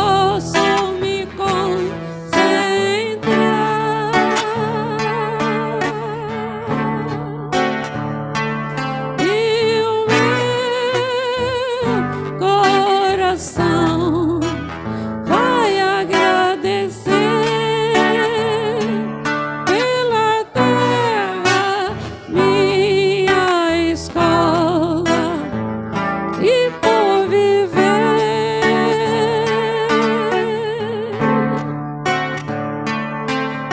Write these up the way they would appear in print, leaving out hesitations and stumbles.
posso me concentrar e o meu coração vai agradecer pela terra, minha escola, e por viver.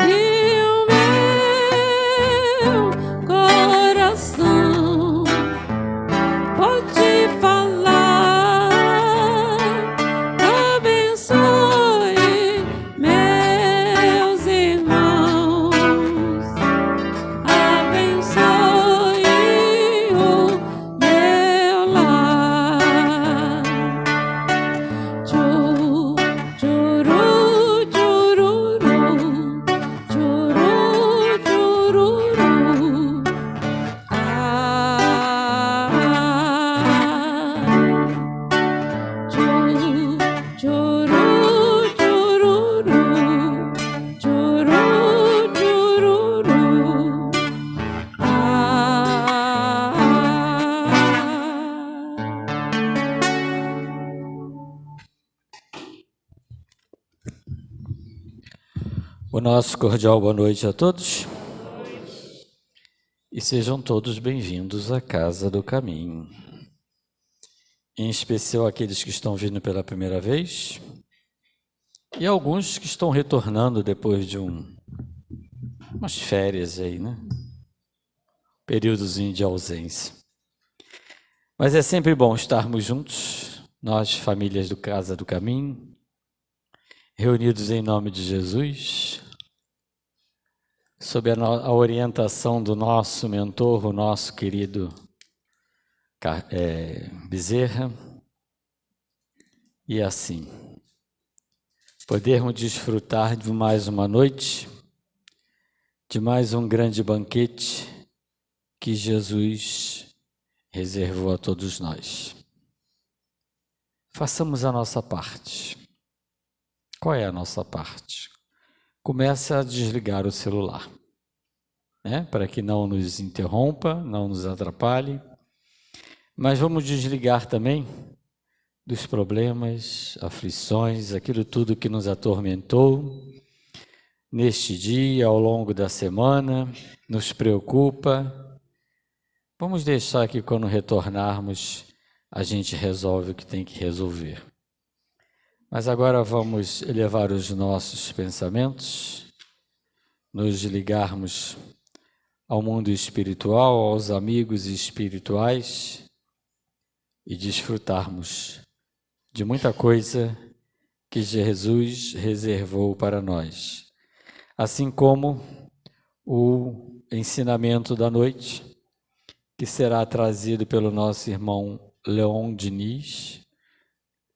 E o meu coração pode falar: abençoe meus irmãos, abençoe o meu lar. Tchu, tchuru, tchururu, tchuru, tchururu. Tchu, tchuru, tchururu, tchuru, tchururu. O nosso cordial boa noite a todos. E sejam todos bem-vindos à Casa do Caminho. Em especial aqueles que estão vindo pela primeira vez e alguns que estão retornando depois de umas férias aí, né? Períodozinho de ausência. Mas é sempre bom estarmos juntos, nós, famílias do Casa do Caminho, reunidos em nome de Jesus, sob a orientação do nosso mentor, o nosso querido Bezerra, e assim, podermos desfrutar de mais uma noite, de mais um grande banquete que Jesus reservou a todos nós. Façamos a nossa parte. Qual é a nossa parte? Comece a desligar o celular, né? Para que não nos interrompa, não nos atrapalhe. Mas vamos desligar também dos problemas, aflições, aquilo tudo que nos atormentou neste dia, ao longo da semana, nos preocupa. Vamos deixar que quando retornarmos, a gente resolve o que tem que resolver. Mas agora vamos elevar os nossos pensamentos, nos ligarmos ao mundo espiritual, aos amigos espirituais e desfrutarmos de muita coisa que Jesus reservou para nós. Assim como o ensinamento da noite, que será trazido pelo nosso irmão Leon Diniz.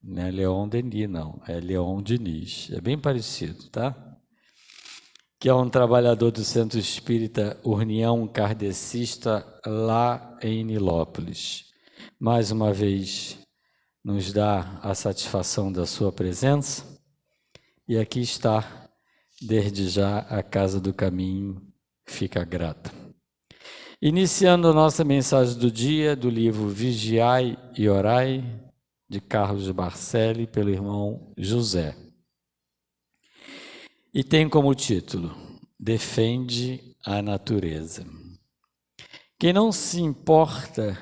Não é Leon Denis, não, é Leon Diniz, é bem parecido, tá? Que é um trabalhador do Centro Espírita União Kardecista lá em Nilópolis. Mais uma vez, nos dá a satisfação da sua presença, e aqui está, desde já, a Casa do Caminho fica grata. Iniciando a nossa mensagem do dia, do livro Vigiai e Orai, de Carlos Barcelli, pelo irmão José. E tem como título: Defende a natureza. Quem não se importa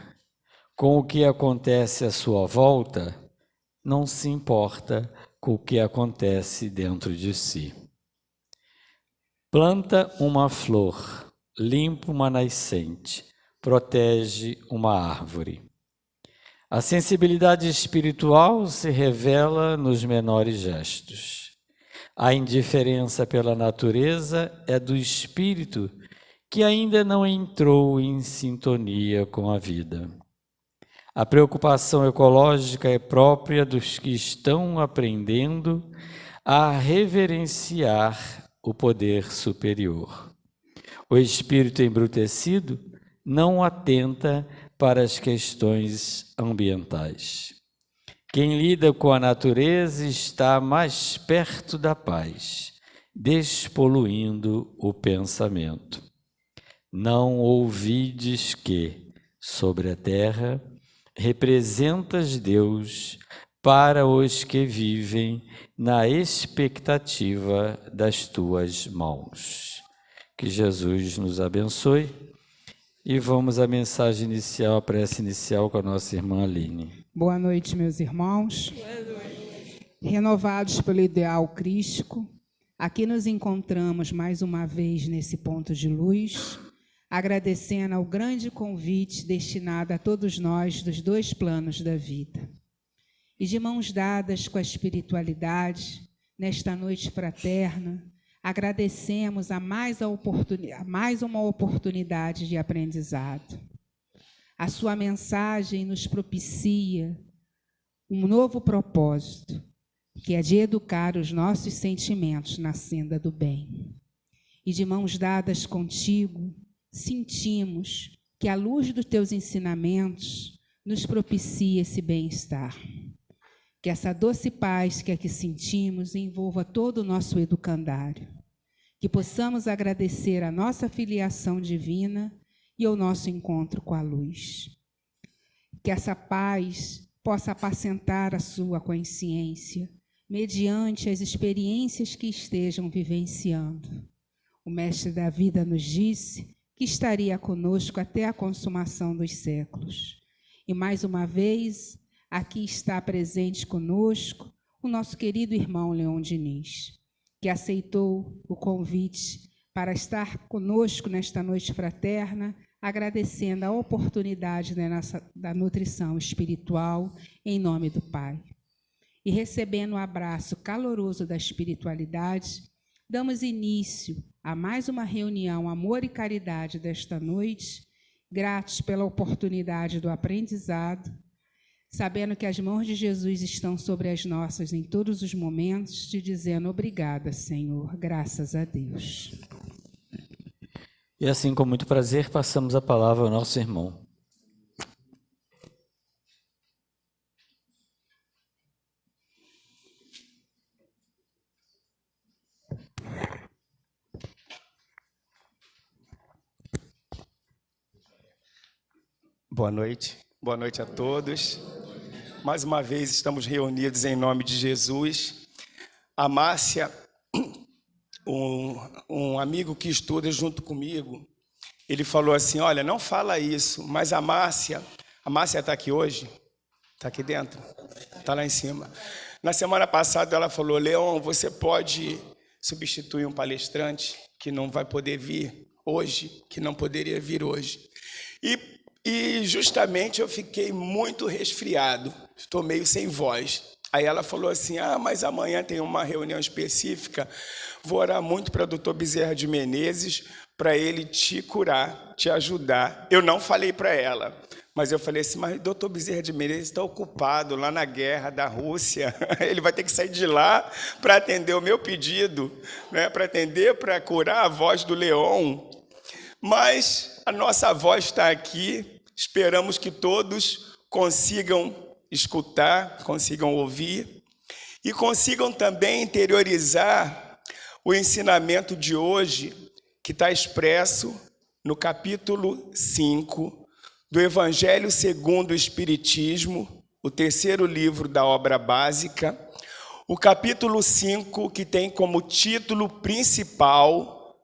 com o que acontece à sua volta, não se importa com o que acontece dentro de si. Planta uma flor, limpa uma nascente, protege uma árvore. A sensibilidade espiritual se revela nos menores gestos. A indiferença pela natureza é do espírito que ainda não entrou em sintonia com a vida. A preocupação ecológica é própria dos que estão aprendendo a reverenciar o poder superior. O espírito embrutecido não atenta para as questões ambientais. Quem lida com a natureza está mais perto da paz, despoluindo o pensamento. Não ouvides que, sobre a terra, representas Deus para os que vivem na expectativa das tuas mãos. Que Jesus nos abençoe. E vamos à mensagem inicial, a prece inicial com a nossa irmã Aline. Boa noite, meus irmãos. Renovados pelo ideal crístico, aqui nos encontramos mais uma vez nesse ponto de luz, agradecendo ao grande convite destinado a todos nós dos dois planos da vida. E de mãos dadas com a espiritualidade, nesta noite fraterna, agradecemos a mais uma oportunidade de aprendizado. A sua mensagem nos propicia um novo propósito, que é de educar os nossos sentimentos na senda do bem. E de mãos dadas contigo, sentimos que a luz dos teus ensinamentos nos propicia esse bem-estar. Que essa doce paz que aqui sentimos envolva todo o nosso educandário. Que possamos agradecer a nossa filiação divina e o nosso encontro com a luz. Que essa paz possa apacentar a sua consciência, mediante as experiências que estejam vivenciando. O Mestre da Vida nos disse que estaria conosco até a consumação dos séculos. E, mais uma vez, aqui está presente conosco o nosso querido irmão Leon Diniz, que aceitou o convite para estar conosco nesta noite fraterna, agradecendo a oportunidade da nutrição espiritual, em nome do Pai. E recebendo o abraço caloroso da espiritualidade, damos início a mais uma reunião Amor e Caridade desta noite, gratos pela oportunidade do aprendizado, sabendo que as mãos de Jesus estão sobre as nossas em todos os momentos, te dizendo obrigada, Senhor, graças a Deus. E assim, com muito prazer, passamos a palavra ao nosso irmão. Boa noite a todos. Mais uma vez estamos reunidos em nome de Jesus. A Márcia, um amigo que estuda junto comigo, ele falou assim, olha, não fala isso, mas a Márcia está aqui hoje? Está aqui dentro? Está lá em cima. Na semana passada ela falou, Leon, você pode substituir um palestrante que não vai poder vir hoje, que não poderia vir hoje. E justamente eu fiquei muito resfriado, estou meio sem voz. Aí ela falou assim, mas amanhã tem uma reunião específica, vou orar muito para o doutor Bezerra de Menezes, para ele te curar, te ajudar. Eu não falei para ela, mas eu falei assim, mas o doutor Bezerra de Menezes está ocupado lá na guerra da Rússia, ele vai ter que sair de lá para atender o meu pedido, né? Para curar a voz do Leon. Mas a nossa voz está aqui, esperamos que todos consigam escutar, consigam ouvir e consigam também interiorizar o ensinamento de hoje, que está expresso no capítulo 5 do Evangelho segundo o Espiritismo, o terceiro livro da obra básica, o capítulo 5, que tem como título principal,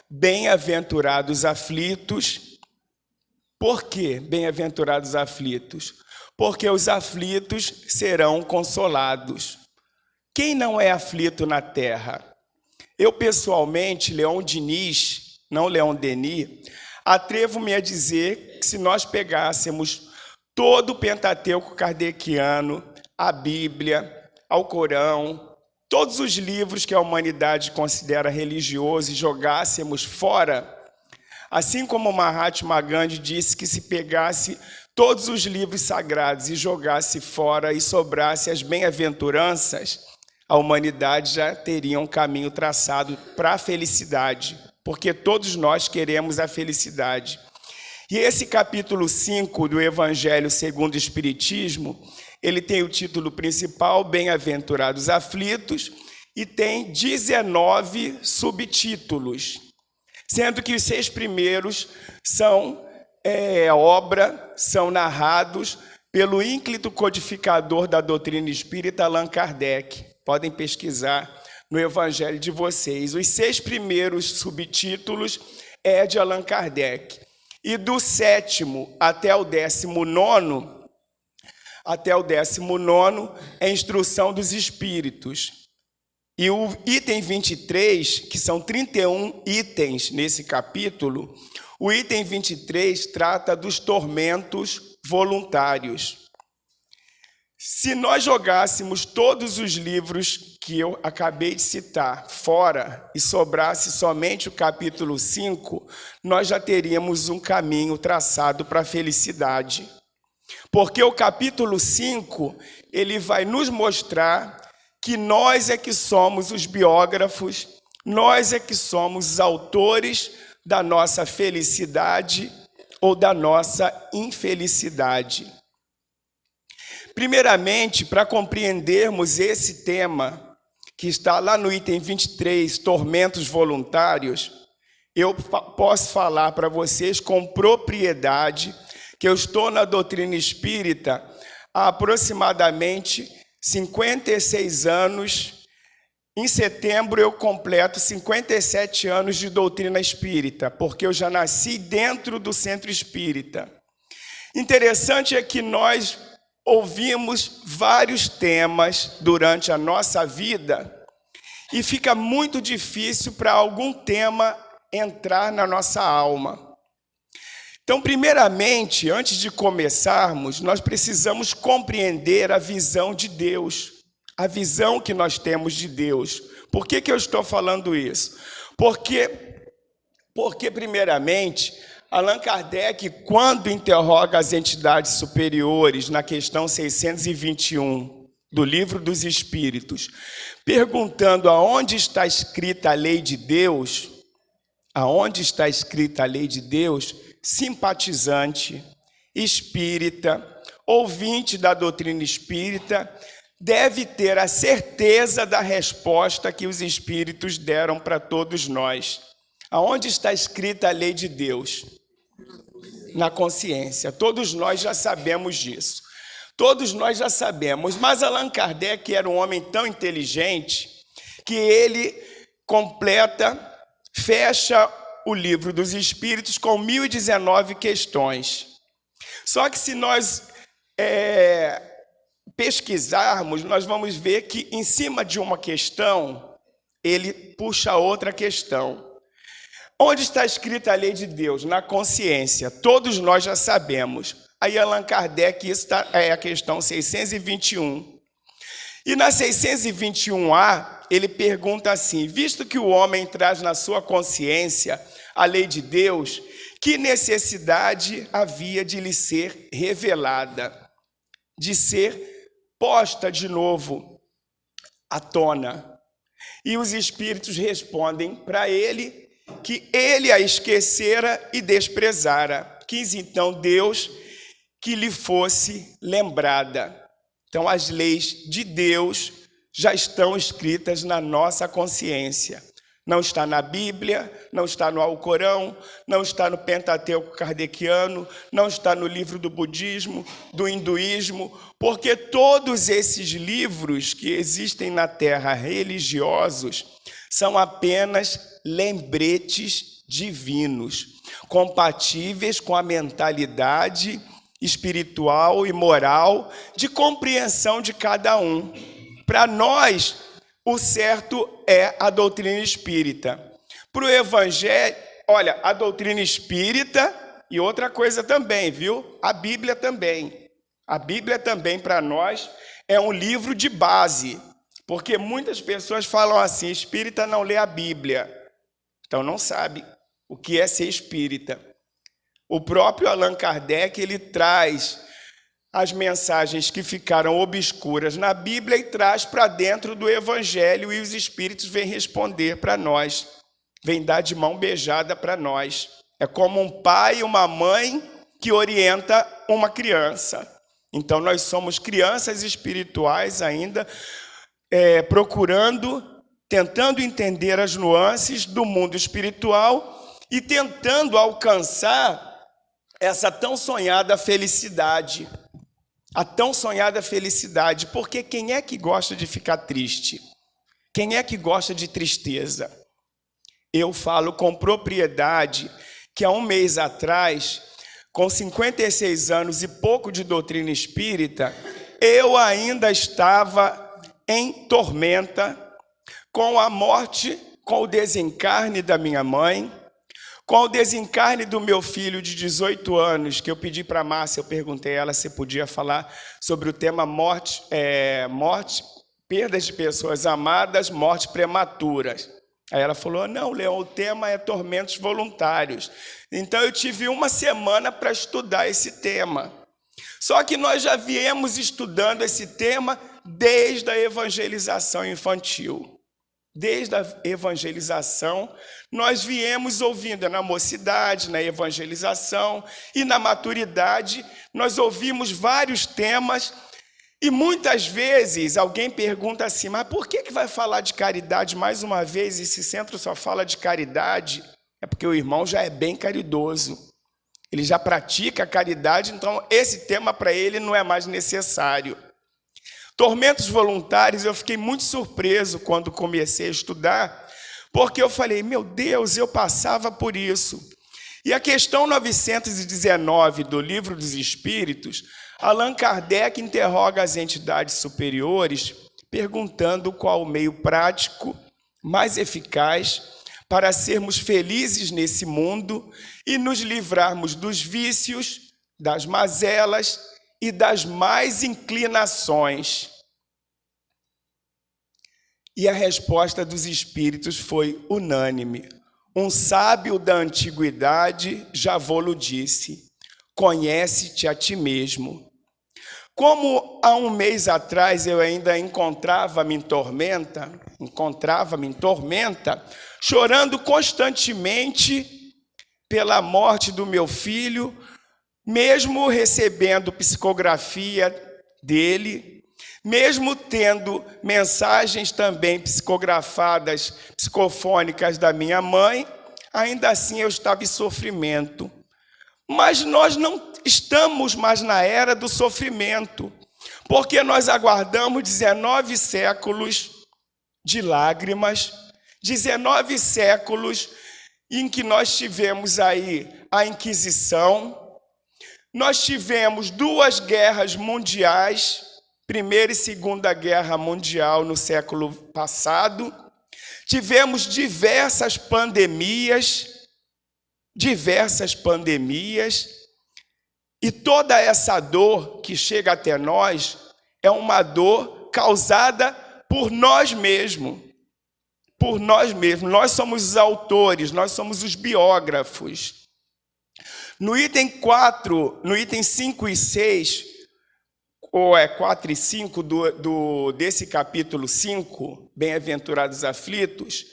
Bem-aventurados aflitos. Por que bem-aventurados aflitos? Porque os aflitos serão consolados. Quem não é aflito na terra? Eu, pessoalmente, Leon Diniz, não Leon Denis, atrevo-me a dizer que se nós pegássemos todo o Pentateuco kardeciano, a Bíblia, ao Corão, todos os livros que a humanidade considera religiosos e jogássemos fora, assim como Mahatma Gandhi disse que se pegasse todos os livros sagrados e jogasse fora e sobrasse as bem-aventuranças, a humanidade já teria um caminho traçado para a felicidade, porque todos nós queremos a felicidade. E esse capítulo 5 do Evangelho segundo o Espiritismo, ele tem o título principal, Bem-aventurados aflitos, e tem 19 subtítulos, sendo que os 6 primeiros são são narrados pelo ínclito codificador da doutrina espírita, Allan Kardec. Podem pesquisar no Evangelho de vocês. Os 6 primeiros subtítulos é de Allan Kardec. E do 7º até o 19º, é a instrução dos espíritos. E o item 23, que são 31 itens nesse capítulo, o item 23 trata dos tormentos voluntários. Se nós jogássemos todos os livros que eu acabei de citar fora e sobrasse somente o capítulo 5, nós já teríamos um caminho traçado para a felicidade. Porque o capítulo 5, ele vai nos mostrar que nós é que somos os biógrafos, nós é que somos os autores da nossa felicidade ou da nossa infelicidade. Primeiramente, para compreendermos esse tema, que está lá no item 23, tormentos voluntários, eu posso falar para vocês com propriedade que eu estou na doutrina espírita há aproximadamente 56 anos. Em setembro eu completo 57 anos de doutrina espírita, porque eu já nasci dentro do centro espírita. Interessante é que nós ouvimos vários temas durante a nossa vida e fica muito difícil para algum tema entrar na nossa alma. Então, primeiramente, antes de começarmos, nós precisamos compreender a visão de Deus, a visão que nós temos de Deus. Por que eu estou falando isso? Porque primeiramente, Allan Kardec, quando interroga as entidades superiores na questão 621 do Livro dos Espíritos, perguntando aonde está escrita a lei de Deus, simpatizante, espírita, ouvinte da doutrina espírita, deve ter a certeza da resposta que os espíritos deram para todos nós. Aonde está escrita a lei de Deus? Na consciência. Todos nós já sabemos disso. Todos nós já sabemos. Mas Allan Kardec era um homem tão inteligente que ele fecha o Livro dos Espíritos com 1019 questões. Só que se nós pesquisarmos, nós vamos ver que em cima de uma questão, ele puxa outra questão. Onde está escrita a lei de Deus? Na consciência. Todos nós já sabemos. Aí Allan Kardec, isso é a questão 621. E na 621A, ele pergunta assim: visto que o homem traz na sua consciência a lei de Deus, que necessidade havia de lhe ser revelada, de ser posta de novo à tona? E os espíritos respondem para ele que ele a esquecera e desprezara. Quis então Deus que lhe fosse lembrada. Então as leis de Deus já estão escritas na nossa consciência. Não está na Bíblia, não está no Alcorão, não está no Pentateuco kardeciano, não está no livro do budismo, do hinduísmo, porque todos esses livros que existem na Terra religiosos são apenas lembretes divinos, compatíveis com a mentalidade espiritual e moral de compreensão de cada um. Para nós, o certo é a doutrina espírita. Para o Evangelho, olha, a doutrina espírita e outra coisa também, viu? A Bíblia também. A Bíblia também, para nós, é um livro de base. Porque muitas pessoas falam assim: espírita não lê a Bíblia. Então não sabe o que é ser espírita. O próprio Allan Kardec, ele traz as mensagens que ficaram obscuras na Bíblia e traz para dentro do Evangelho, e os espíritos vêm responder para nós, vêm dar de mão beijada para nós. É como um pai e uma mãe que orienta uma criança. Então, nós somos crianças espirituais ainda, tentando entender as nuances do mundo espiritual e tentando alcançar essa tão sonhada felicidade. A tão sonhada felicidade. Porque quem é que gosta de ficar triste? Quem é que gosta de tristeza? Eu falo com propriedade que há um mês atrás, com 56 anos e pouco de doutrina espírita, eu ainda estava em tormenta com a morte, com o desencarne da minha mãe, com o desencarne do meu filho de 18 anos, que eu pedi para a Márcia, eu perguntei a ela se podia falar sobre o tema morte, perdas de pessoas amadas, morte prematuras. Aí ela falou, não, Leão, o tema é tormentos voluntários. Então eu tive uma semana para estudar esse tema. Só que nós já viemos estudando esse tema desde a evangelização infantil. Desde a evangelização, nós viemos ouvindo na mocidade, na evangelização e na maturidade, nós ouvimos vários temas. E muitas vezes alguém pergunta assim, mas por que vai falar de caridade mais uma vez? Esse centro só fala de caridade? É porque o irmão já é bem caridoso. Ele já pratica a caridade, então esse tema para ele não é mais necessário. Tormentos voluntários, eu fiquei muito surpreso quando comecei a estudar, porque eu falei, meu Deus, eu passava por isso. E a questão 919 do Livro dos Espíritos, Allan Kardec interroga as entidades superiores, perguntando qual o meio prático mais eficaz para sermos felizes nesse mundo e nos livrarmos dos vícios, das mazelas e das más inclinações. E a resposta dos espíritos foi unânime. Um sábio da antiguidade já vô-lo disse, conhece-te a ti mesmo. Como há um mês atrás eu ainda encontrava-me em tormenta, chorando constantemente pela morte do meu filho, mesmo recebendo psicografia dele, mesmo tendo mensagens também psicografadas, psicofônicas da minha mãe, ainda assim eu estava em sofrimento. Mas nós não estamos mais na era do sofrimento, porque nós aguardamos 19 séculos de lágrimas, 19 séculos em que nós tivemos aí a Inquisição, nós tivemos 2 guerras mundiais, Primeira e Segunda Guerra Mundial no século passado, tivemos diversas pandemias, e toda essa dor que chega até nós é uma dor causada por nós mesmos. Nós somos os autores, nós somos os biógrafos. No item 5 e 6, ou 4 e 5 desse capítulo 5, Bem-aventurados aflitos,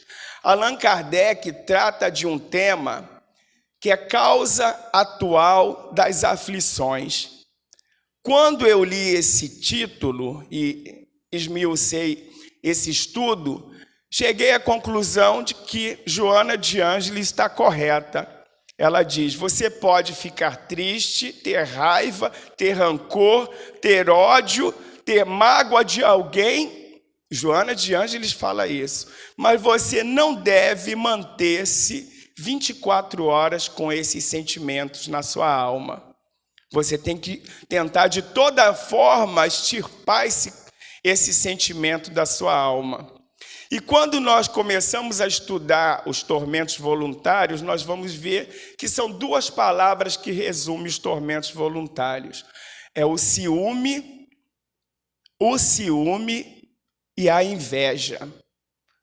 Allan Kardec trata de um tema que é causa atual das aflições. Quando eu li esse título e esmiucei esse estudo, cheguei à conclusão de que Joana de Ângeles está correta. Ela diz, você pode ficar triste, ter raiva, ter rancor, ter ódio, ter mágoa de alguém. Joana de Ângeles fala isso. Mas você não deve manter-se 24 horas com esses sentimentos na sua alma. Você tem que tentar de toda forma extirpar esse sentimento da sua alma. E quando nós começamos a estudar os tormentos voluntários, nós vamos ver que são 2 palavras que resumem os tormentos voluntários. É o ciúme e a inveja.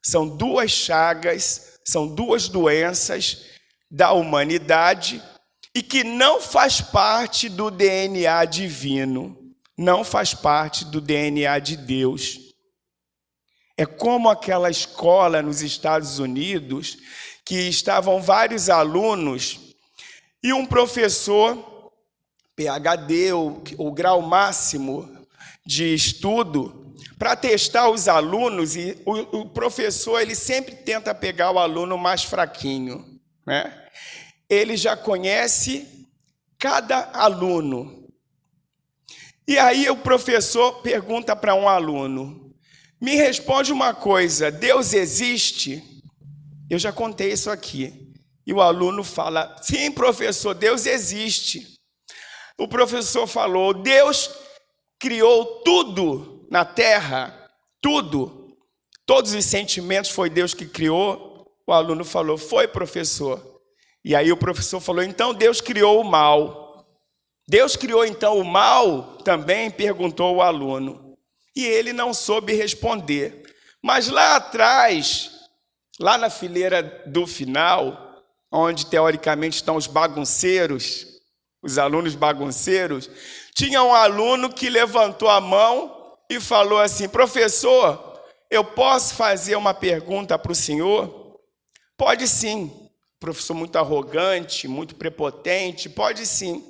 São 2 chagas, são 2 doenças da humanidade e que não faz parte do DNA divino, não faz parte do DNA de Deus. É como aquela escola nos Estados Unidos que estavam vários alunos E um professor, PhD, o grau máximo de estudo, para testar os alunos, e o professor ele sempre tenta pegar o aluno mais fraquinho, né? Ele já conhece cada aluno. E aí o professor pergunta para um aluno: me responde uma coisa, Deus existe? Eu já contei isso aqui. E o aluno fala: sim, professor, Deus existe. O professor falou: Deus criou tudo na terra, tudo. Todos os sentimentos foi Deus que criou. O aluno falou: foi, professor. E aí o professor falou: então Deus criou o mal. Deus criou então o mal também? Perguntou o aluno. E ele não soube responder. Mas lá atrás, lá na fileira do final, onde teoricamente estão os bagunceiros, os alunos bagunceiros, tinha um aluno que levantou a mão e falou assim: professor, eu posso fazer uma pergunta para o senhor? Pode sim. Professor muito arrogante, muito prepotente, pode sim.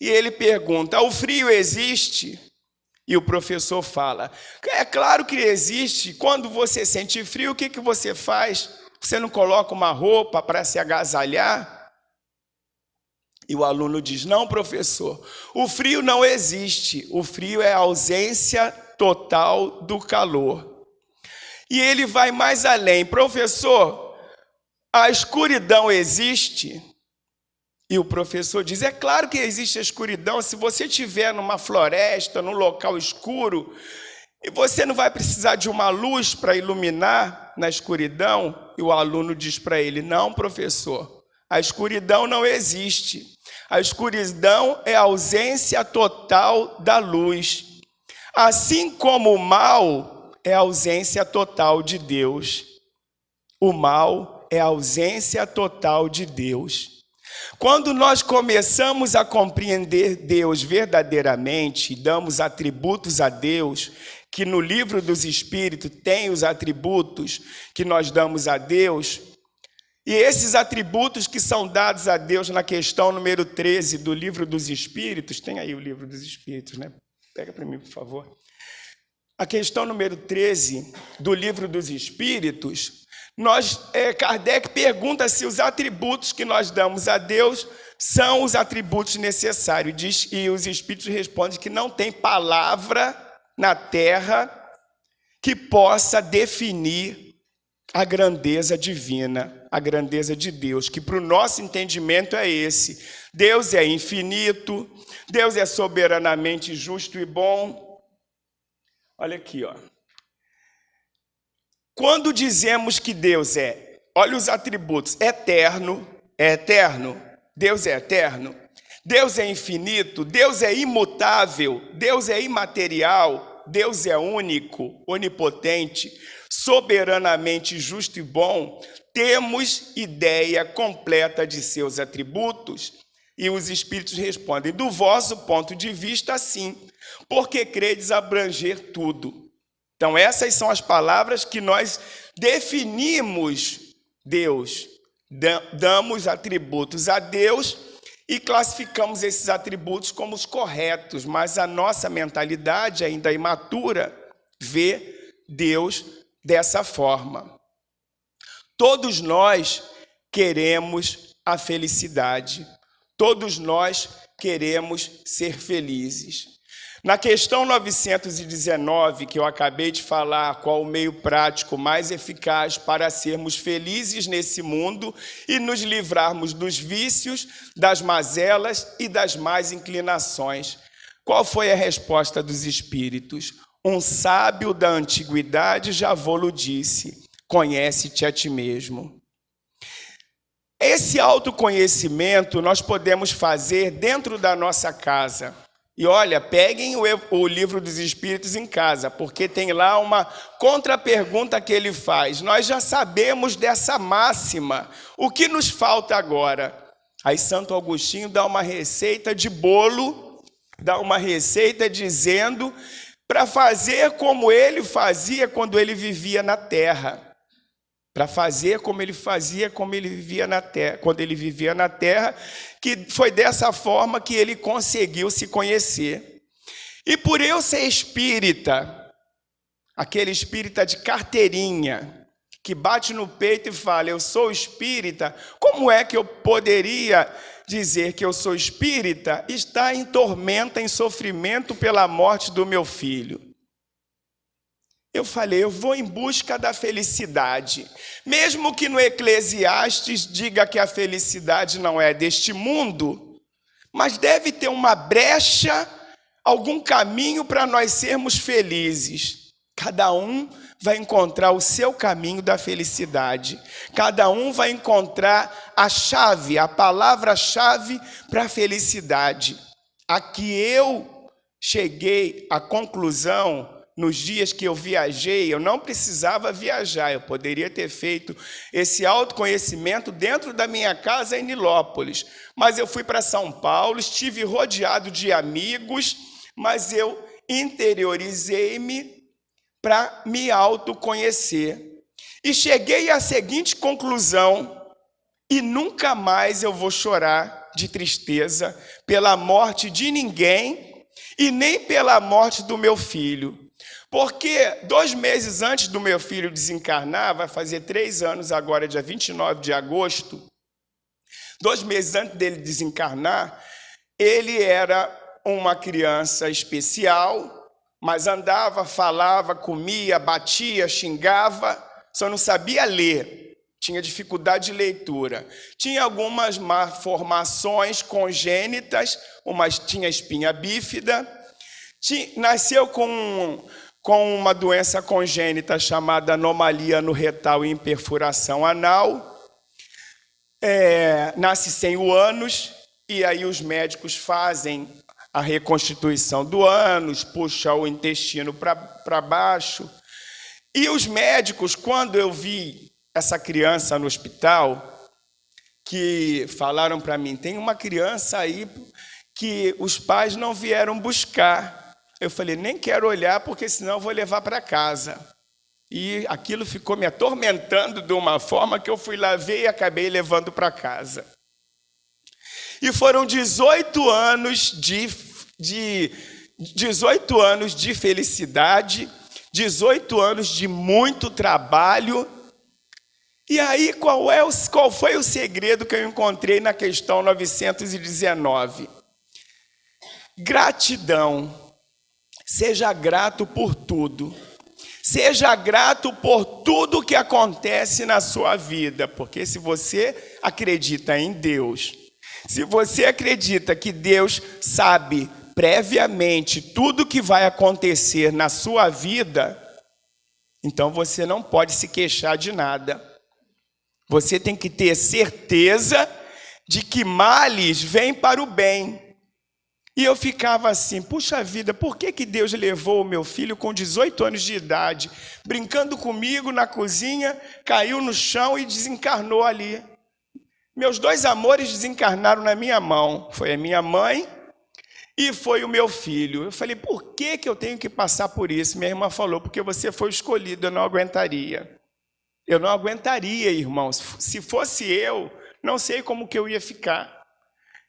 E ele pergunta: o frio existe? E o professor fala: é claro que existe. Quando você sente frio, o que você faz? Você não coloca uma roupa para se agasalhar? E o aluno diz: não, professor, o frio não existe. O frio é a ausência total do calor. E ele vai mais além: professor, a escuridão existe? E o professor diz: é claro que existe a escuridão. Se você estiver numa floresta, num local escuro, e você não vai precisar de uma luz para iluminar na escuridão? E o aluno diz para ele: não, professor, a escuridão não existe. A escuridão é a ausência total da luz. Assim como o mal é a ausência total de Deus. O mal é a ausência total de Deus. Quando nós começamos a compreender Deus verdadeiramente, damos atributos a Deus, que no livro dos Espíritos tem os atributos que nós damos a Deus, e esses atributos que são dados a Deus na questão número 13 do livro dos Espíritos, tem aí o livro dos Espíritos, né? Pega para mim, por favor. A questão número 13 do livro dos Espíritos, Kardec pergunta se os atributos que nós damos a Deus são os atributos necessários. E os Espíritos respondem que não tem palavra na terra que possa definir a grandeza divina, a grandeza de Deus, que para o nosso entendimento é esse: Deus é infinito, Deus é soberanamente justo e bom. Olha aqui, ó. Quando dizemos que Deus é, olha os atributos: eterno, é eterno, Deus é eterno. Deus é infinito, Deus é imutável, Deus é imaterial, Deus é único, onipotente, soberanamente justo e bom. Temos ideia completa de seus atributos? E os Espíritos respondem: do vosso ponto de vista, sim, porque credes abranger tudo. Então, essas são as palavras que nós definimos Deus, damos atributos a Deus e classificamos esses atributos como os corretos, mas a nossa mentalidade, ainda imatura, vê Deus dessa forma. Todos nós queremos a felicidade, todos nós queremos ser felizes. Na questão 919, que eu acabei de falar, qual o meio prático mais eficaz para sermos felizes nesse mundo e nos livrarmos dos vícios, das mazelas e das más inclinações? Qual foi a resposta dos Espíritos? Um sábio da antiguidade já vô-lo disse: conhece-te a ti mesmo. Esse autoconhecimento nós podemos fazer dentro da nossa casa. E olha, peguem o livro dos Espíritos em casa, porque tem lá uma contrapergunta que ele faz. Nós já sabemos dessa máxima. O que nos falta agora? Aí Santo Agostinho dá uma receita de bolo, dá uma receita dizendo para fazer como ele fazia quando ele vivia na terra. para fazer como ele fazia, como ele vivia na terra, quando ele vivia na terra, que foi dessa forma que ele conseguiu se conhecer. E por eu ser espírita, aquele espírita de carteirinha, que bate no peito e fala, eu sou espírita, como é que eu poderia dizer que eu sou espírita e estar em tormenta, em sofrimento pela morte do meu filho? Eu falei, eu vou em busca da felicidade. Mesmo que no Eclesiastes diga que a felicidade não é deste mundo, mas deve ter uma brecha, algum caminho para nós sermos felizes. Cada um vai encontrar o seu caminho da felicidade. Cada um vai encontrar a chave, a palavra-chave para a felicidade. A que eu cheguei à conclusão nos dias que eu viajei, eu não precisava viajar, eu poderia ter feito esse autoconhecimento dentro da minha casa em Nilópolis. Mas eu fui para São Paulo, estive rodeado de amigos, mas eu interiorizei-me para me autoconhecer. E cheguei à seguinte conclusão, e nunca mais eu vou chorar de tristeza pela morte de ninguém, e nem pela morte do meu filho. Porque 2 meses antes do meu filho desencarnar, vai fazer 3 anos agora, dia 29 de agosto, 2 meses antes dele desencarnar, ele era uma criança especial, mas andava, falava, comia, batia, xingava, só não sabia ler, tinha dificuldade de leitura. Tinha algumas malformações congênitas, tinha espinha bífida, nasceu com uma doença congênita chamada anomalia no retal e imperfuração anal, nasce sem o ânus, e aí os médicos fazem a reconstituição do ânus, puxa o intestino para baixo. E os médicos, quando eu vi essa criança no hospital, que falaram para mim, tem uma criança aí que os pais não vieram buscar. Eu falei, nem quero olhar, porque senão eu vou levar para casa. E aquilo ficou me atormentando de uma forma que eu fui lá ver e acabei levando para casa. E foram 18 anos de 18 anos de felicidade, 18 anos de muito trabalho. E aí, qual foi o segredo que eu encontrei na questão 919? Gratidão. Seja grato por tudo. Seja grato por tudo que acontece na sua vida, porque se você acredita em Deus, se você acredita que Deus sabe previamente tudo que vai acontecer na sua vida, então você não pode se queixar de nada. Você tem que ter certeza de que males vêm para o bem. E eu ficava assim, puxa vida, por que Deus levou o meu filho com 18 anos de idade, brincando comigo na cozinha, caiu no chão e desencarnou ali? Meus 2 amores desencarnaram na minha mão, foi a minha mãe e foi o meu filho. Eu falei, por que eu tenho que passar por isso? Minha irmã falou, porque você foi escolhido, eu não aguentaria. Eu não aguentaria, irmãos. Se fosse eu, não sei como que eu ia ficar.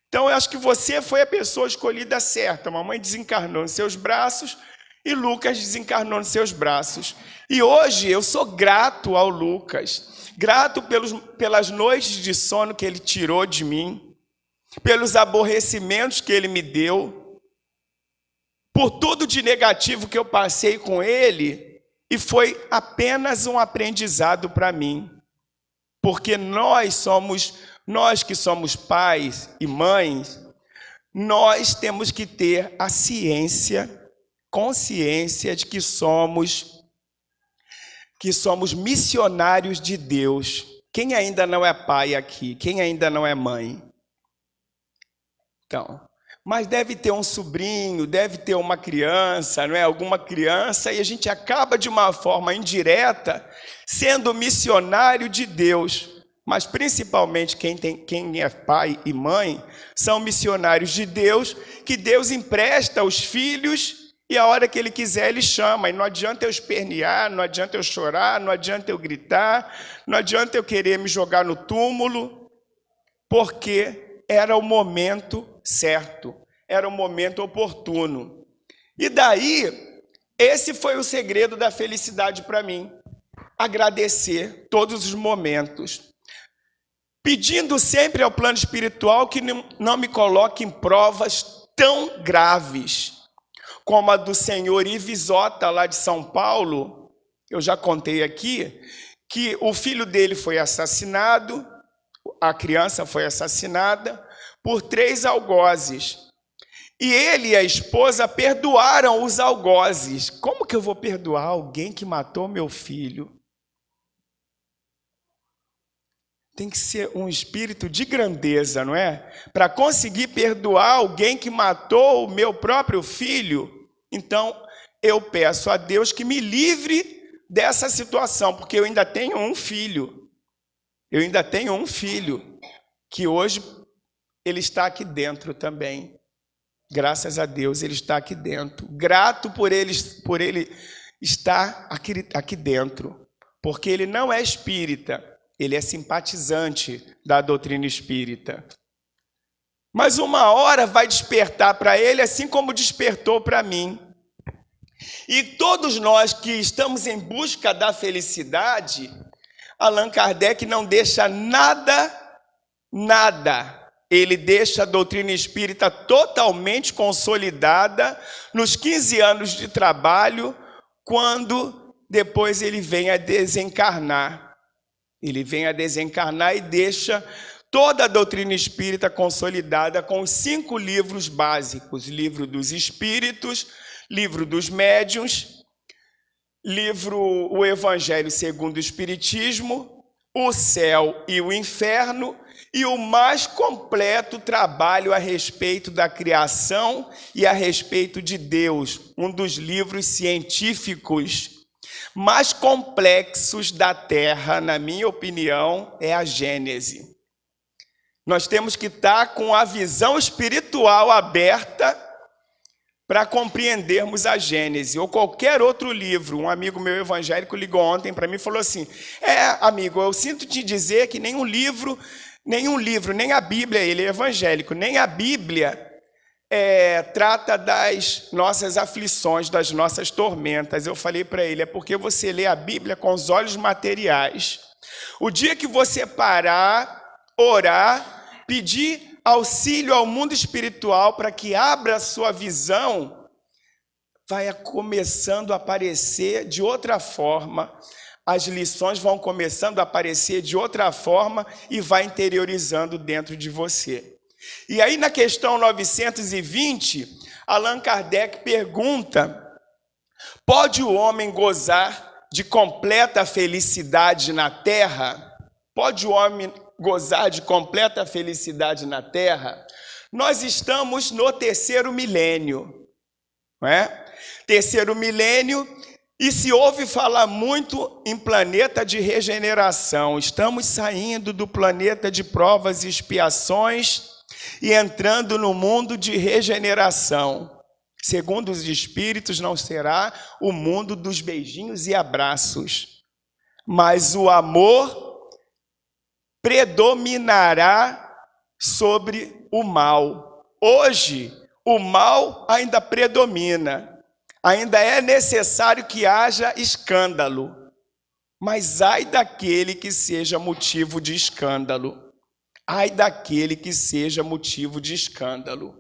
Então, eu acho que você foi a pessoa escolhida certa. A mamãe desencarnou nos seus braços e Lucas desencarnou nos seus braços. E hoje eu sou grato ao Lucas, grato pelas noites de sono que ele tirou de mim, pelos aborrecimentos que ele me deu, por tudo de negativo que eu passei com ele, e foi apenas um aprendizado para mim. Porque nós que somos pais e mães, nós temos que ter a consciência de que somos missionários de Deus. Quem ainda não é pai aqui? Quem ainda não é mãe? Então, mas deve ter um sobrinho, deve ter uma criança, não é? Alguma criança, e a gente acaba de uma forma indireta sendo missionário de Deus. Mas principalmente quem é pai e mãe são missionários de Deus, que Deus empresta os filhos E a hora que Ele quiser, Ele chama. E não adianta eu espernear, não adianta eu chorar, não adianta eu gritar, não adianta eu querer me jogar no túmulo, porque era o momento certo, era o momento oportuno. E daí, esse foi o segredo da felicidade para mim. Agradecer todos os momentos, pedindo sempre ao plano espiritual que não me coloque em provas tão graves, como a do senhor Ivisota, lá de São Paulo. Eu já contei aqui, que o filho dele foi assassinado, a criança foi assassinada por 3 algozes. E ele e a esposa perdoaram os algozes. Como que eu vou perdoar alguém que matou meu filho? Tem que ser um espírito de grandeza, não é? Para conseguir perdoar alguém que matou o meu próprio filho. Então, eu peço a Deus que me livre dessa situação, porque eu ainda tenho um filho. Eu ainda tenho um filho, que hoje ele está aqui dentro também. Graças a Deus, ele está aqui dentro. Grato por ele estar aqui dentro, porque ele não é espírita. Ele é simpatizante da doutrina espírita. Mas uma hora vai despertar para ele, assim como despertou para mim. E todos nós que estamos em busca da felicidade, Allan Kardec não deixa nada. Ele deixa a doutrina espírita totalmente consolidada nos 15 anos de trabalho, quando depois ele vem a desencarnar. Ele vem a desencarnar e deixa toda a doutrina espírita consolidada com os 5 livros básicos: Livro dos Espíritos, Livro dos Médiuns, O Evangelho segundo o Espiritismo, O Céu e o Inferno, e o mais completo trabalho a respeito da criação e a respeito de Deus, um dos livros científicos mais complexos da Terra, na minha opinião, é a Gênese. Nós temos que estar com a visão espiritual aberta para compreendermos a Gênese, ou qualquer outro livro. Um amigo meu evangélico ligou ontem para mim e falou assim: amigo, eu sinto te dizer que nenhum livro, nem a Bíblia, ele é evangélico, nem a Bíblia trata das nossas aflições, das nossas tormentas. Eu falei para ele: é porque você lê a Bíblia com os olhos materiais. O dia que você parar, orar, pedir auxílio ao mundo espiritual para que abra a sua visão, vai começando a aparecer de outra forma. As lições vão começando a aparecer de outra forma e vai interiorizando dentro de você. E aí, na questão 920, Allan Kardec pergunta: pode o homem gozar de completa felicidade na Terra? Pode o homem gozar de completa felicidade na Terra? Nós estamos no 3º milênio, não é? 3º milênio, e se ouve falar muito em planeta de regeneração. Estamos saindo do planeta de provas e expiações e entrando no mundo de regeneração. Segundo os espíritos, não será o mundo dos beijinhos e abraços, mas o amor predominará sobre o mal. Hoje, o mal ainda predomina. Ainda é necessário que haja escândalo, mas ai daquele que seja motivo de escândalo. Ai daquele que seja motivo de escândalo.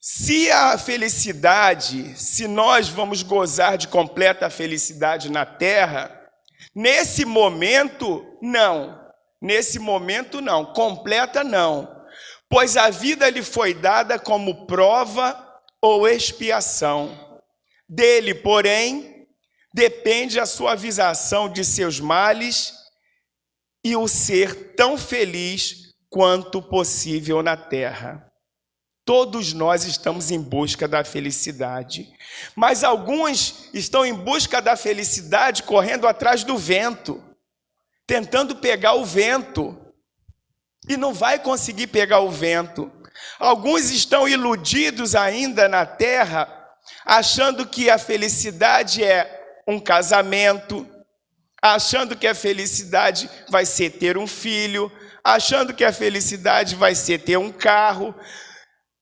Se a felicidade, se nós vamos gozar de completa felicidade na Terra, nesse momento, não. Nesse momento, não. Completa, não. Pois a vida lhe foi dada como prova ou expiação. Dele, porém, depende a suavização de seus males e o ser tão feliz quanto possível na Terra. Todos nós estamos em busca da felicidade, mas alguns estão em busca da felicidade correndo atrás do vento, tentando pegar o vento, e não vai conseguir pegar o vento. Alguns estão iludidos ainda na Terra achando que a felicidade é um casamento, achando que a felicidade vai ser ter um filho, achando que a felicidade vai ser ter um carro.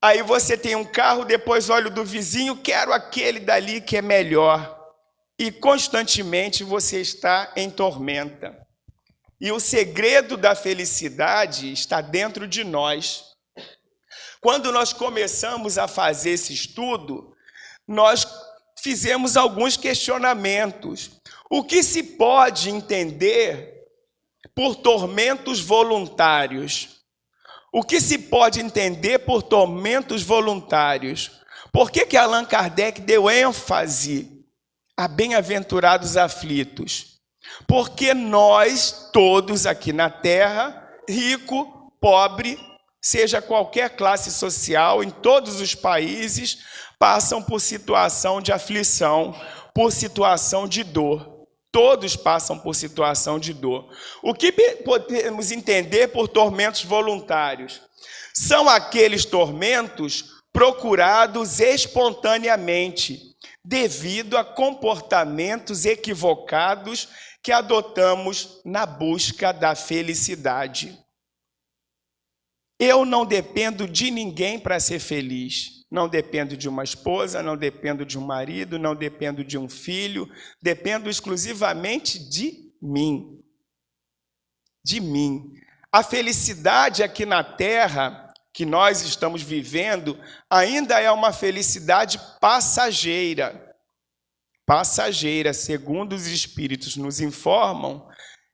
Aí você tem um carro, depois olha o do vizinho, quero aquele dali que é melhor. E constantemente você está em tormenta. E o segredo da felicidade está dentro de nós. Quando nós começamos a fazer esse estudo, nós fizemos alguns questionamentos. O que se pode entender por tormentos voluntários? O que se pode entender por tormentos voluntários? Por que Allan Kardec deu ênfase a bem-aventurados aflitos? Porque nós, todos aqui na Terra, rico, pobre, seja qualquer classe social, em todos os países, passam por situação de aflição, por situação de dor. Todos passam por situação de dor. O que podemos entender por tormentos voluntários? São aqueles tormentos procurados espontaneamente, devido a comportamentos equivocados que adotamos na busca da felicidade. Eu não dependo de ninguém para ser feliz. Não dependo de uma esposa, não dependo de um marido, não dependo de um filho. Dependo exclusivamente de mim. De mim. A felicidade aqui na Terra, que nós estamos vivendo, ainda é uma felicidade passageira. Passageira, segundo os espíritos nos informam,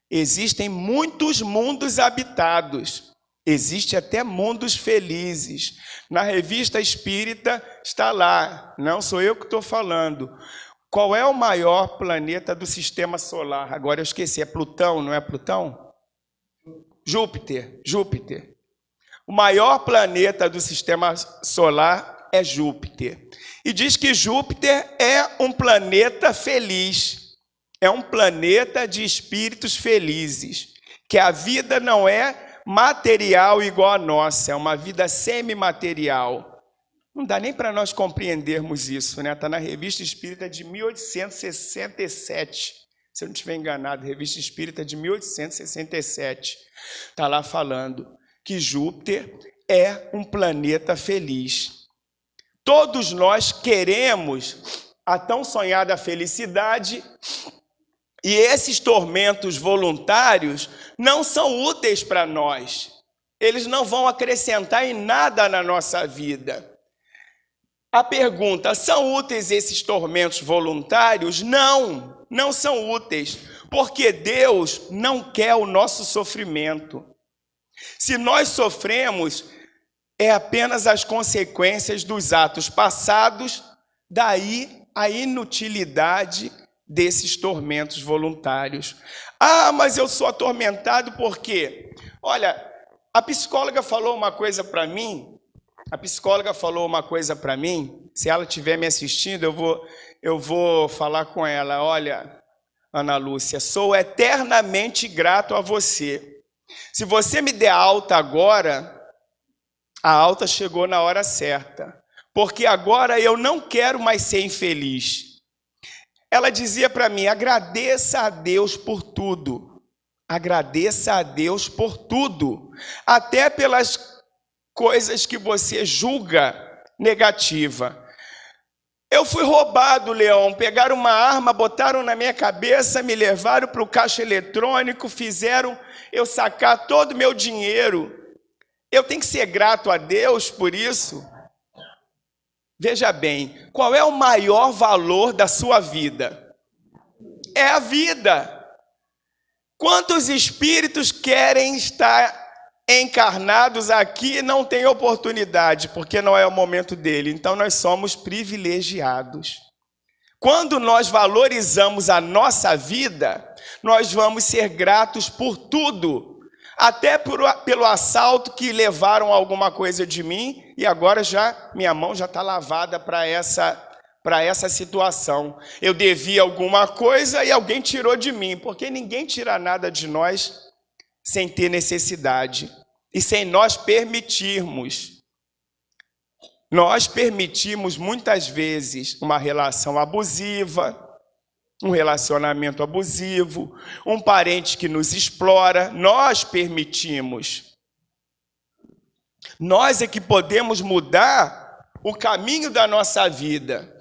existem muitos mundos habitados. Existem até mundos felizes. Na revista Espírita está lá, não sou eu que estou falando. Qual é o maior planeta do sistema solar? Agora eu esqueci, é Plutão, não é Plutão? Júpiter, Júpiter. O maior planeta do sistema solar é Júpiter. E diz que Júpiter é um planeta feliz. É um planeta de espíritos felizes. Que a vida não é material igual a nossa, é uma vida semimaterial. Não dá nem para nós compreendermos isso, né? Está na Revista Espírita de 1867, se eu não estiver enganado, Revista Espírita de 1867. Está lá falando que Júpiter é um planeta feliz. Todos nós queremos a tão sonhada felicidade. E esses tormentos voluntários não são úteis para nós. Eles não vão acrescentar em nada na nossa vida. A pergunta, são úteis esses tormentos voluntários? Não, não são úteis, porque Deus não quer o nosso sofrimento. Se nós sofremos, é apenas as consequências dos atos passados, daí a inutilidade desses tormentos voluntários. Ah, mas eu sou atormentado por quê? Olha, a psicóloga falou uma coisa para mim, se ela estiver me assistindo, eu vou falar com ela. Olha, Ana Lúcia, sou eternamente grato a você. Se você me der alta agora, a alta chegou na hora certa, porque agora eu não quero mais ser infeliz. Ela dizia para mim, agradeça a Deus por tudo. Agradeça a Deus por tudo. Até pelas coisas que você julga negativa. Eu fui roubado, Leão. Pegaram uma arma, botaram na minha cabeça, me levaram para o caixa eletrônico, fizeram eu sacar todo o meu dinheiro. Eu tenho que ser grato a Deus por isso? Veja bem, qual é o maior valor da sua vida? É a vida. Quantos espíritos querem estar encarnados aqui e não têm oportunidade, porque não é o momento dele? Então nós somos privilegiados. Quando nós valorizamos a nossa vida, nós vamos ser gratos por tudo. Até pelo assalto que levaram alguma coisa de mim, e agora minha mão já está lavada para essa situação. Eu devia alguma coisa e alguém tirou de mim, porque ninguém tira nada de nós sem ter necessidade e sem nós permitirmos. Nós permitimos muitas vezes uma relação abusiva, um relacionamento abusivo, um parente que nos explora. Nós permitimos. Nós é que podemos mudar o caminho da nossa vida.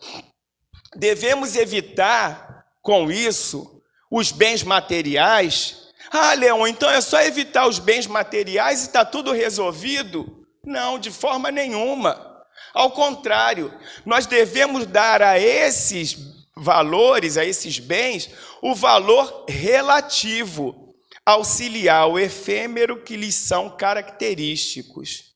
Devemos evitar, com isso, os bens materiais. Ah, Leon, então é só evitar os bens materiais e está tudo resolvido? Não, de forma nenhuma. Ao contrário, nós devemos dar a esses valores, a esses bens, o valor relativo, auxiliar o efêmero que lhes são característicos.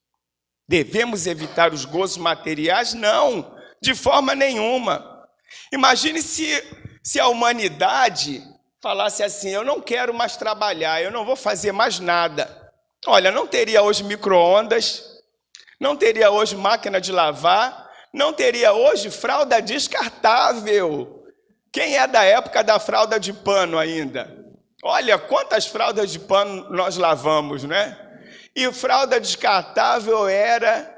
Devemos evitar os gozos materiais? Não, de forma nenhuma. Imagine se a humanidade falasse assim: eu não quero mais trabalhar, eu não vou fazer mais nada. Olha, não teria hoje micro-ondas, não teria hoje máquina de lavar, não teria hoje fralda descartável. Quem é da época da fralda de pano ainda? Olha quantas fraldas de pano nós lavamos, né? E fralda descartável era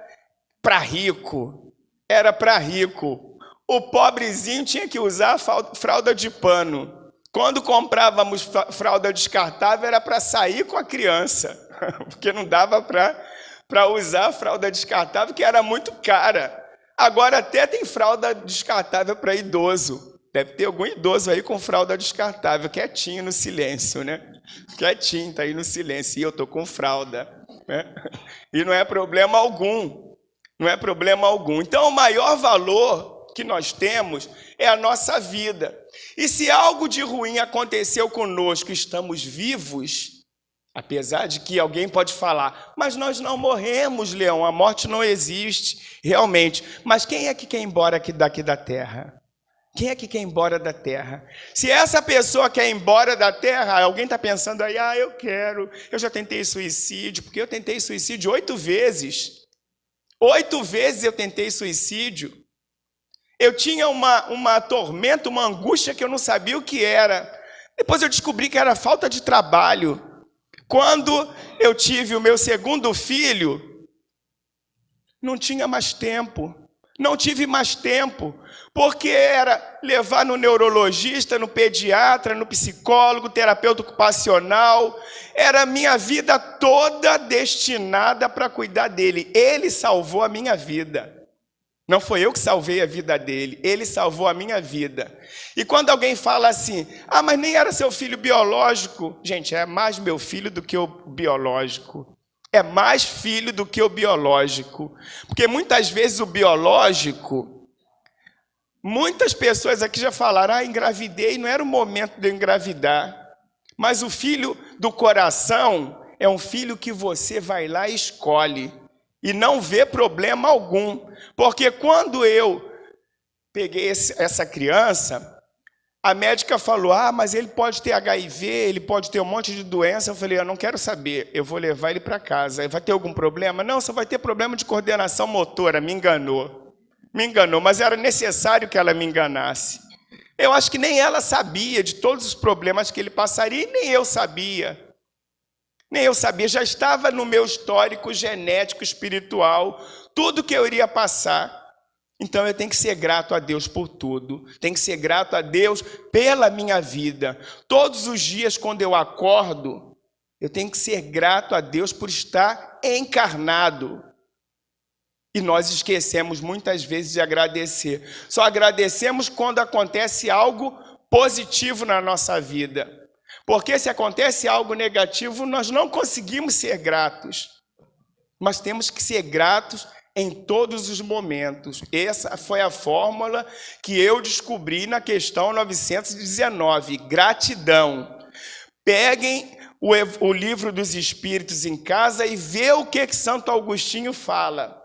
para rico. Era para rico. O pobrezinho tinha que usar fralda de pano. Quando comprávamos fralda descartável era para sair com a criança, porque não dava para usar a fralda descartável, que era muito cara. Agora até tem fralda descartável para idoso. Deve ter algum idoso aí com fralda descartável, quietinho no silêncio, né? Quietinho, tá aí no silêncio. E eu tô com fralda, né? E não é problema algum. Não é problema algum. Então, o maior valor que nós temos é a nossa vida. E se algo de ruim aconteceu conosco, estamos vivos, apesar de que alguém pode falar, mas nós não morremos, Leão, a morte não existe, realmente. Mas quem é que quer ir embora daqui da terra? Quem é que quer ir embora da terra? Se essa pessoa quer ir embora da terra, alguém está pensando aí, eu quero, eu já tentei suicídio, porque eu tentei suicídio 8 vezes. 8 vezes eu tentei suicídio. Eu tinha uma tormenta, uma angústia que eu não sabia o que era. Depois eu descobri que era falta de trabalho. Quando eu tive o meu segundo filho, não tinha mais tempo. Não tive mais tempo, porque era levar no neurologista, no pediatra, no psicólogo, terapeuta ocupacional. Era a minha vida toda destinada para cuidar dele. Ele salvou a minha vida. Não foi eu que salvei a vida dele, ele salvou a minha vida. E quando alguém fala assim, mas nem era seu filho biológico. Gente, é mais meu filho do que o biológico. É mais filho do que o biológico. Porque muitas vezes o biológico, muitas pessoas aqui já falaram, engravidei, não era o momento de eu engravidar. Mas o filho do coração é um filho que você vai lá e escolhe. E não vê problema algum. Porque quando eu peguei essa criança, a médica falou, mas ele pode ter HIV, ele pode ter um monte de doença. Eu falei, eu não quero saber, eu vou levar ele para casa. Vai ter algum problema? Não, só vai ter problema de coordenação motora. Me enganou, mas era necessário que ela me enganasse. Eu acho que nem ela sabia de todos os problemas que ele passaria, e nem eu sabia. Já estava no meu histórico genético, espiritual, tudo que eu iria passar. Então eu tenho que ser grato a Deus por tudo, tenho que ser grato a Deus pela minha vida. Todos os dias, quando eu acordo, eu tenho que ser grato a Deus por estar encarnado. E nós esquecemos muitas vezes de agradecer. Só agradecemos quando acontece algo positivo na nossa vida. Porque se acontece algo negativo, nós não conseguimos ser gratos. Mas temos que ser gratos em todos os momentos. Essa foi a fórmula que eu descobri na questão 919, gratidão. Peguem o livro dos Espíritos em casa e vê o que Santo Agostinho fala.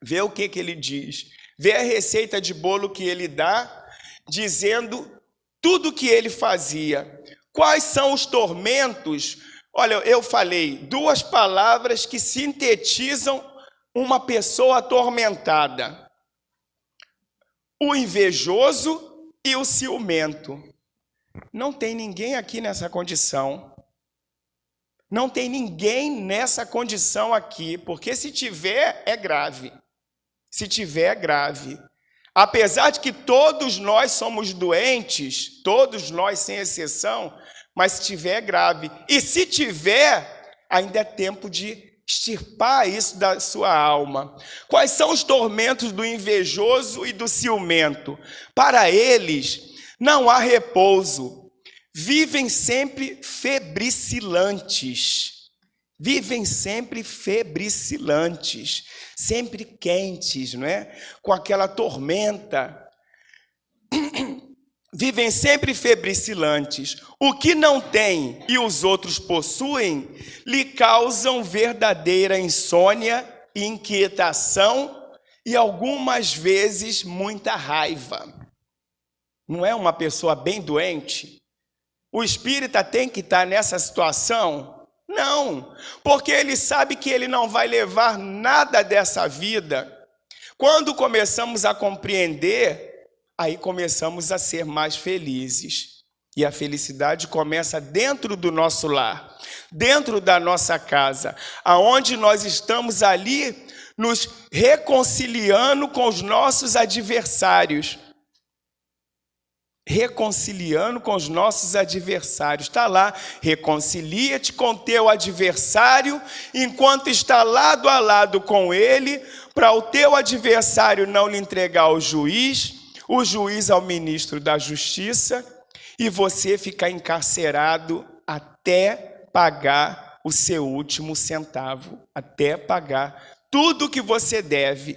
Vê o que ele diz. Vê a receita de bolo que ele dá, dizendo tudo o que ele fazia. Quais são os tormentos? Olha, eu falei 2 palavras que sintetizam uma pessoa atormentada: o invejoso e o ciumento. Não tem ninguém aqui nessa condição. Não tem ninguém nessa condição aqui, porque se tiver, é grave. Se tiver, grave. Apesar de que todos nós somos doentes, todos nós sem exceção, mas se tiver, grave. E se tiver, ainda é tempo de extirpar isso da sua alma. Quais são os tormentos do invejoso e do ciumento? Para eles não há repouso. Vivem sempre febricilantes. Vivem sempre febricilantes, sempre quentes, não é? Com aquela tormenta. Vivem sempre febricilantes. O que não tem e os outros possuem, lhe causam verdadeira insônia e inquietação e algumas vezes muita raiva. Não é uma pessoa bem doente? O espírita tem que estar nessa situação? Não, porque ele sabe que ele não vai levar nada dessa vida. Quando começamos a compreender, aí começamos a ser mais felizes. E a felicidade começa dentro do nosso lar, dentro da nossa casa, aonde nós estamos ali nos reconciliando com os nossos adversários. Reconciliando com os nossos adversários. Está lá, reconcilia-te com teu adversário, enquanto está lado a lado com ele, para o teu adversário não lhe entregar ao juiz, o juiz ao ministro da justiça, e você ficar encarcerado até pagar o seu último centavo, até pagar tudo que você deve.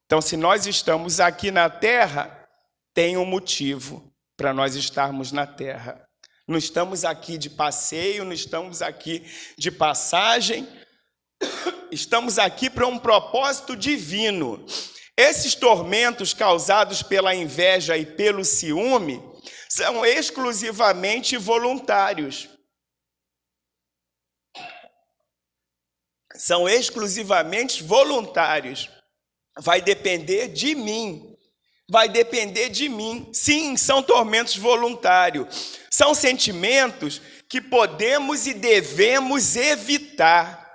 Então, se nós estamos aqui na terra, tem um motivo para nós estarmos na terra. Não estamos aqui de passeio, não estamos aqui de passagem, estamos aqui para um propósito divino. Esses tormentos causados pela inveja e pelo ciúme são exclusivamente voluntários. São exclusivamente voluntários. Vai depender de mim. Vai depender de mim. Sim, são tormentos voluntários. São sentimentos que podemos e devemos evitar.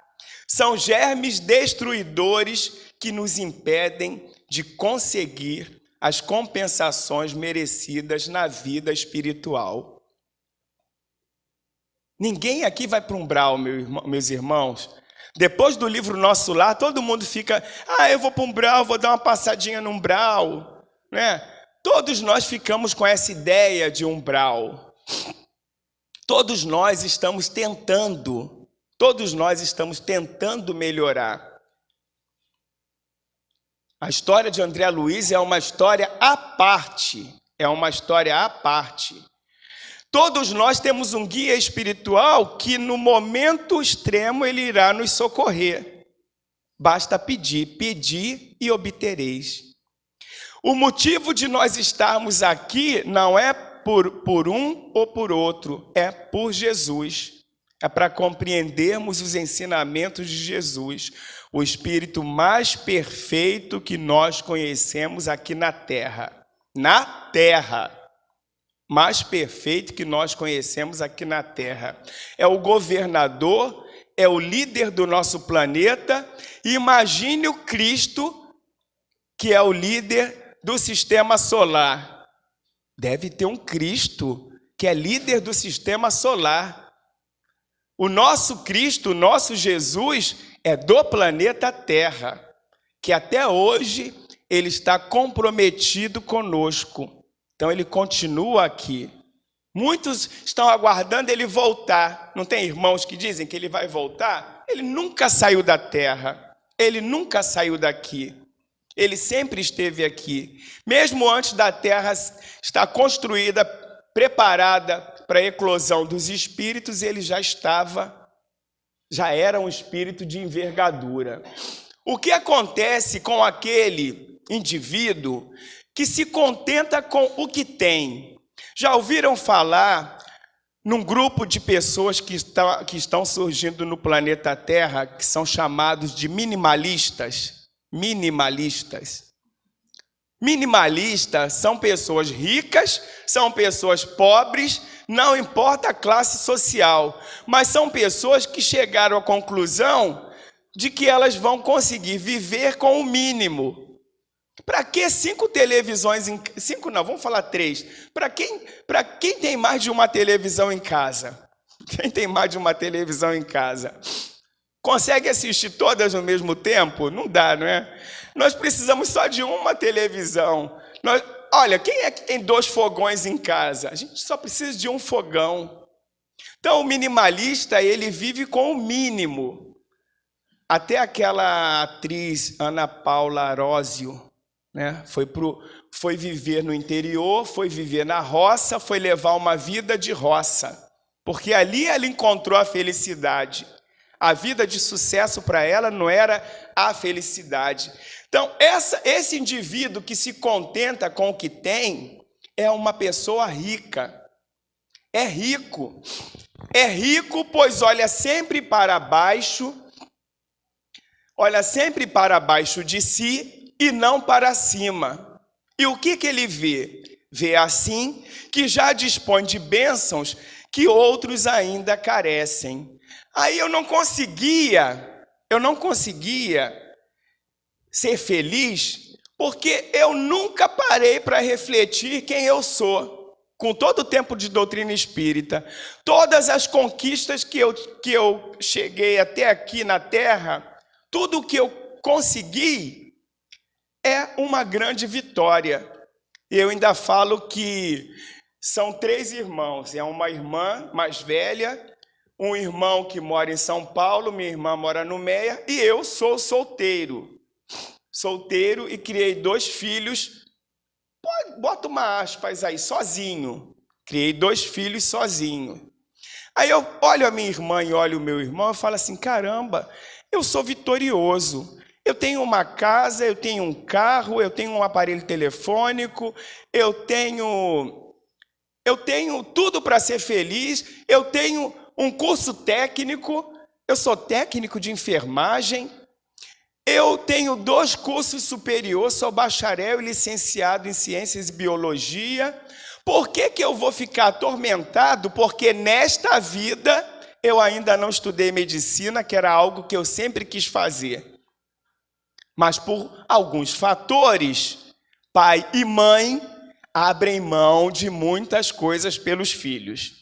São germes destruidores que nos impedem de conseguir as compensações merecidas na vida espiritual. Ninguém aqui vai para um umbral, meus irmãos. Depois do livro Nosso Lar, todo mundo fica, eu vou para um umbral, vou dar uma passadinha no umbral. Né? Todos nós ficamos com essa ideia de umbral. Todos nós estamos tentando melhorar. A história de André Luiz é uma história à parte. Todos nós temos um guia espiritual que no momento extremo ele irá nos socorrer. Basta pedir, pedi e obtereis. O motivo de nós estarmos aqui não é por um ou por outro, é por Jesus. É para compreendermos os ensinamentos de Jesus, o Espírito mais perfeito que nós conhecemos aqui na terra. Na terra. Mais perfeito que nós conhecemos aqui na terra. É o governador, é o líder do nosso planeta. Imagine o Cristo, que é o líder do sistema solar. Deve ter um Cristo que é líder do sistema solar. O nosso Cristo, o nosso Jesus, é do planeta Terra, que até hoje ele está comprometido conosco. Então ele continua aqui. Muitos estão aguardando ele voltar. Não tem irmãos que dizem que ele vai voltar? Ele nunca saiu da Terra. Ele nunca saiu daqui. Ele sempre esteve aqui. Mesmo antes da terra estar construída, preparada para a eclosão dos espíritos, ele já era um espírito de envergadura. O que acontece com aquele indivíduo que se contenta com o que tem? Já ouviram falar num grupo de pessoas que estão surgindo no planeta Terra, que são chamados de minimalistas? Minimalistas são pessoas ricas, são pessoas pobres, não importa a classe social, mas são pessoas que chegaram à conclusão de que elas vão conseguir viver com o mínimo. Para que 5 televisões em... 5 não, vamos falar 3. Para quem tem mais de uma televisão em casa? Quem tem mais de uma televisão em casa? Consegue assistir todas no mesmo tempo? Não dá, não é? Nós precisamos só de uma televisão. Olha, quem é que tem 2 fogões em casa? A gente só precisa de um fogão. Então, o minimalista, ele vive com o mínimo. Até aquela atriz, Ana Paula Arósio, né? Foi viver no interior, foi viver na roça, foi levar uma vida de roça. Porque ali ela encontrou a felicidade. A vida de sucesso para ela não era a felicidade. Então, esse indivíduo que se contenta com o que tem é uma pessoa rica. É rico. É rico, pois olha sempre para baixo de si e não para cima. E o que ele vê? Vê assim que já dispõe de bênçãos que outros ainda carecem. Aí eu não conseguia ser feliz, porque eu nunca parei para refletir quem eu sou. Com todo o tempo de doutrina espírita, todas as conquistas que eu cheguei até aqui na Terra, tudo que eu consegui é uma grande vitória. Eu ainda falo que são 3 irmãos, é uma irmã mais velha, um irmão que mora em São Paulo, minha irmã mora no Meia, e eu sou solteiro. Solteiro e criei 2 filhos, bota uma aspas aí, sozinho. Criei 2 filhos sozinho. Aí eu olho a minha irmã e olho o meu irmão e falo assim, caramba, eu sou vitorioso. Eu tenho uma casa, eu tenho um carro, eu tenho um aparelho telefônico, eu tenho tudo para ser feliz, eu tenho um curso técnico, eu sou técnico de enfermagem, eu tenho 2 cursos superiores, sou bacharel e licenciado em ciências e biologia. Por que eu vou ficar atormentado? Porque nesta vida eu ainda não estudei medicina, que era algo que eu sempre quis fazer. Mas por alguns fatores, pai e mãe abrem mão de muitas coisas pelos filhos.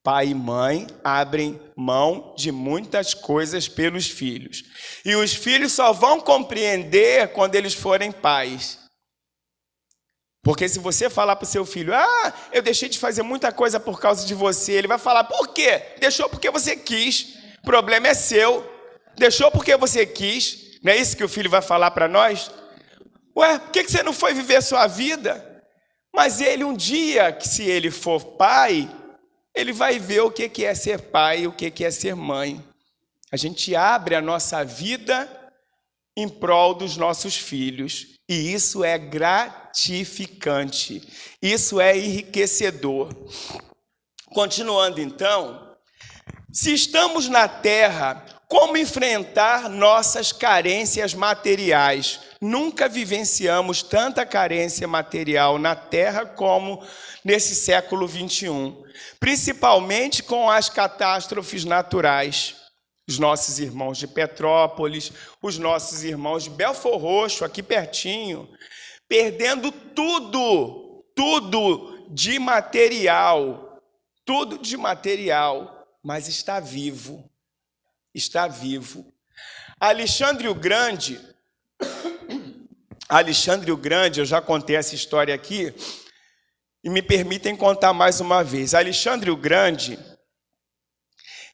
Pai e mãe abrem mão de muitas coisas pelos filhos. E os filhos só vão compreender quando eles forem pais. Porque se você falar para o seu filho, eu deixei de fazer muita coisa por causa de você, ele vai falar, por quê? Deixou porque você quis, o problema é seu. Deixou porque você quis, não é isso que o filho vai falar para nós? Ué, por que você não foi viver a sua vida? Mas ele um dia, que se ele for pai, ele vai ver o que é ser pai e o que é ser mãe. A gente abre a nossa vida em prol dos nossos filhos. E isso é gratificante. Isso é enriquecedor. Continuando então, se estamos na Terra, como enfrentar nossas carências materiais? Nunca vivenciamos tanta carência material na Terra como nesse século 21, principalmente com as catástrofes naturais. Os nossos irmãos de Petrópolis, os nossos irmãos de Belfor Roxo, aqui pertinho, perdendo tudo de material, mas está vivo. Alexandre o Grande, eu já contei essa história aqui, e me permitem contar mais uma vez. Alexandre o Grande,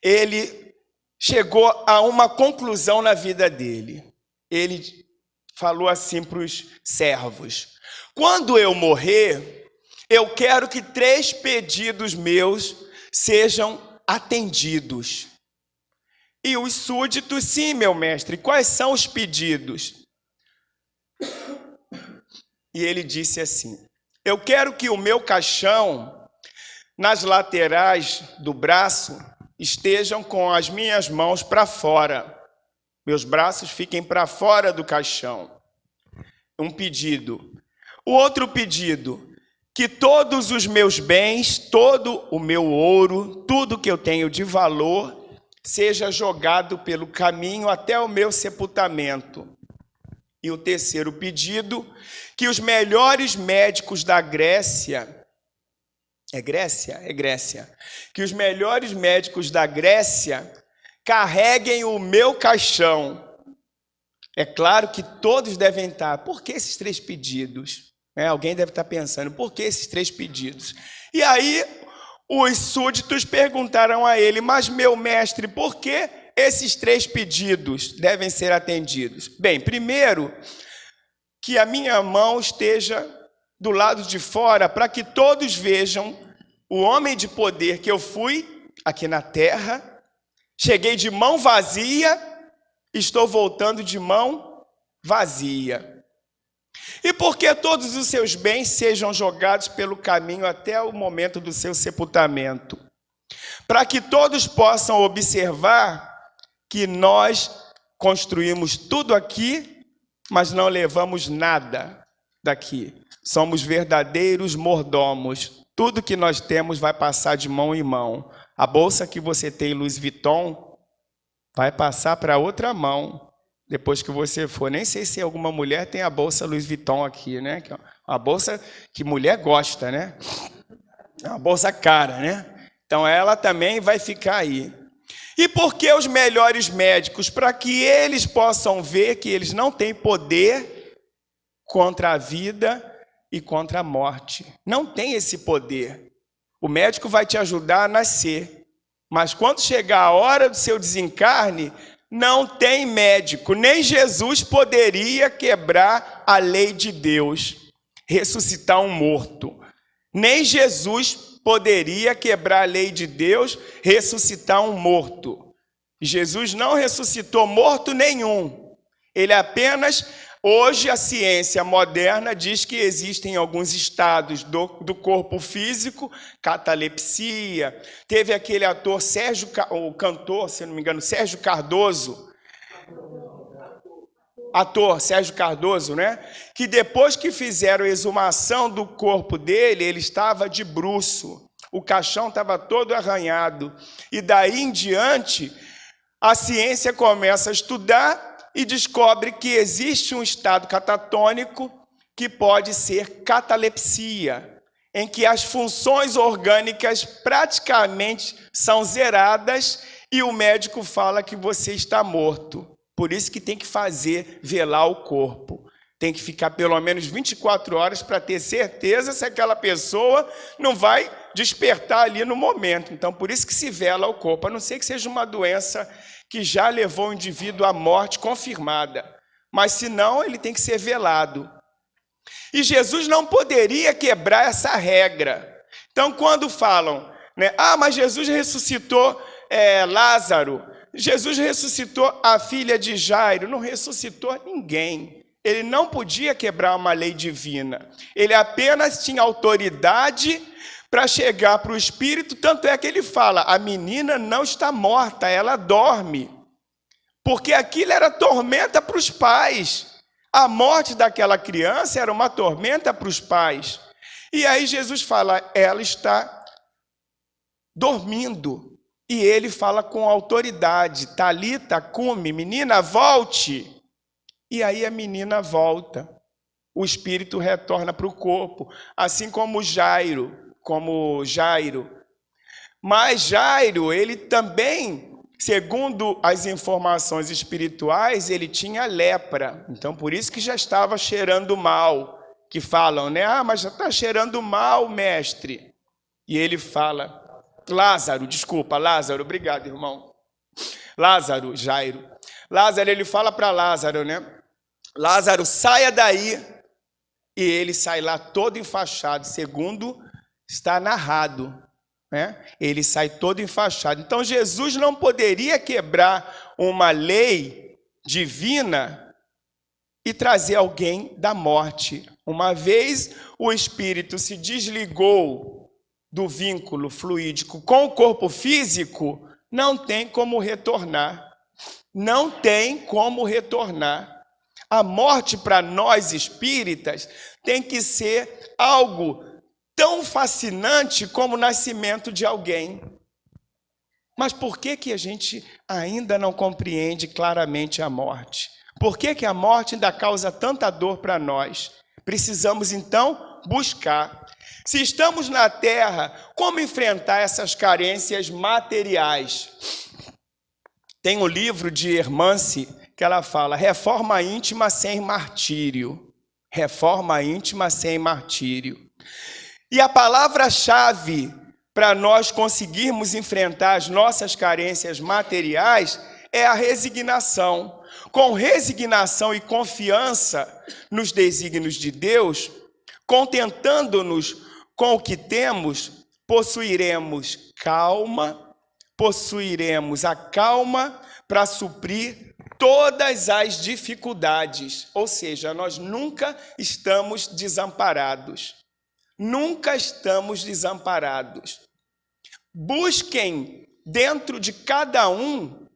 ele chegou a uma conclusão na vida dele. Ele falou assim para os servos, quando eu morrer, eu quero que 3 pedidos meus sejam atendidos. E os súditos, sim, meu mestre, quais são os pedidos? E ele disse assim, eu quero que o meu caixão, nas laterais do braço, estejam com as minhas mãos para fora. Meus braços fiquem para fora do caixão. Um pedido. O outro pedido, que todos os meus bens, todo o meu ouro, tudo que eu tenho de valor, seja jogado pelo caminho até o meu sepultamento. E o terceiro pedido, que os melhores médicos da Grécia, que os melhores médicos da Grécia carreguem o meu caixão. É claro que todos devem estar. Por que esses 3 pedidos? Alguém deve estar pensando, por que esses 3 pedidos? E aí, os súditos perguntaram a ele, mas meu mestre, por que esses 3 pedidos devem ser atendidos? Bem, primeiro, que a minha mão esteja do lado de fora, para que todos vejam o homem de poder que eu fui aqui na terra, cheguei de mão vazia, estou voltando de mão vazia. E porque todos os seus bens sejam jogados pelo caminho até o momento do seu sepultamento, para que todos possam observar que nós construímos tudo aqui, mas não levamos nada daqui. Somos verdadeiros mordomos. Tudo que nós temos vai passar de mão em mão. A bolsa que você tem, Louis Vuitton, vai passar para outra mão depois que você for. Nem sei se alguma mulher tem a bolsa Louis Vuitton aqui, né? Que é uma bolsa que mulher gosta, né? É uma bolsa cara, né? Então ela também vai ficar aí. E por que os melhores médicos? Para que eles possam ver que eles não têm poder contra a vida e contra a morte. Não tem esse poder. O médico vai te ajudar a nascer. Mas quando chegar a hora do seu desencarne, não tem médico. Nem Jesus poderia quebrar a lei de Deus, ressuscitar um morto. Nem Jesus poderia quebrar a lei de Deus, ressuscitar um morto. Jesus não ressuscitou morto nenhum. Ele apenas, hoje a ciência moderna diz que existem alguns estados do corpo físico, catalepsia. Teve aquele ator o cantor, se não me engano, Sérgio Cardoso. Ator Sérgio Cardoso, né? Que depois que fizeram a exumação do corpo dele, ele estava de bruço. O caixão estava todo arranhado. E daí em diante, a ciência começa a estudar e descobre que existe um estado catatônico que pode ser catalepsia, em que as funções orgânicas praticamente são zeradas e o médico fala que você está morto. Por isso que tem que velar o corpo. Tem que ficar pelo menos 24 horas para ter certeza se aquela pessoa não vai despertar ali no momento. Então, por isso que se vela o corpo, a não ser que seja uma doença que já levou o indivíduo à morte confirmada. Mas, se não, ele tem que ser velado. E Jesus não poderia quebrar essa regra. Então, quando falam, né, mas Jesus ressuscitou Lázaro, Jesus ressuscitou a filha de Jairo, não ressuscitou ninguém. Ele não podia quebrar uma lei divina. Ele apenas tinha autoridade para chegar para o espírito, tanto é que ele fala, a menina não está morta, ela dorme. Porque aquilo era tormenta para os pais. A morte daquela criança era uma tormenta para os pais. E aí Jesus fala, ela está dormindo. E ele fala com autoridade, Talita cumi, menina, volte. E aí a menina volta. O espírito retorna para o corpo, assim como Jairo. Mas Jairo, ele também, segundo as informações espirituais, ele tinha lepra. Então, por isso que já estava cheirando mal. Que falam, né? Mas já está cheirando mal, mestre. E ele fala, Lázaro, obrigado, irmão. Jairo. Lázaro, ele fala para Lázaro, né? Lázaro, saia daí. E ele sai lá todo enfaixado, segundo está narrado, né? Ele sai todo enfaixado. Então, Jesus não poderia quebrar uma lei divina e trazer alguém da morte. Uma vez o espírito se desligou do vínculo fluídico com o corpo físico, não tem como retornar. Não tem como retornar. A morte para nós espíritas tem que ser algo tão fascinante como o nascimento de alguém. Mas por que a gente ainda não compreende claramente a morte? Por que que a morte ainda causa tanta dor para nós? Precisamos, então, buscar. Se estamos na terra, como enfrentar essas carências materiais? Tem um livro de Hermance que ela fala: reforma íntima sem martírio. Reforma íntima sem martírio. E a palavra-chave para nós conseguirmos enfrentar as nossas carências materiais é a resignação. Com resignação e confiança nos desígnios de Deus, contentando-nos com o que temos, possuiremos a calma para suprir todas as dificuldades. Ou seja, nós nunca estamos desamparados. Nunca estamos desamparados. Busquem dentro de cada um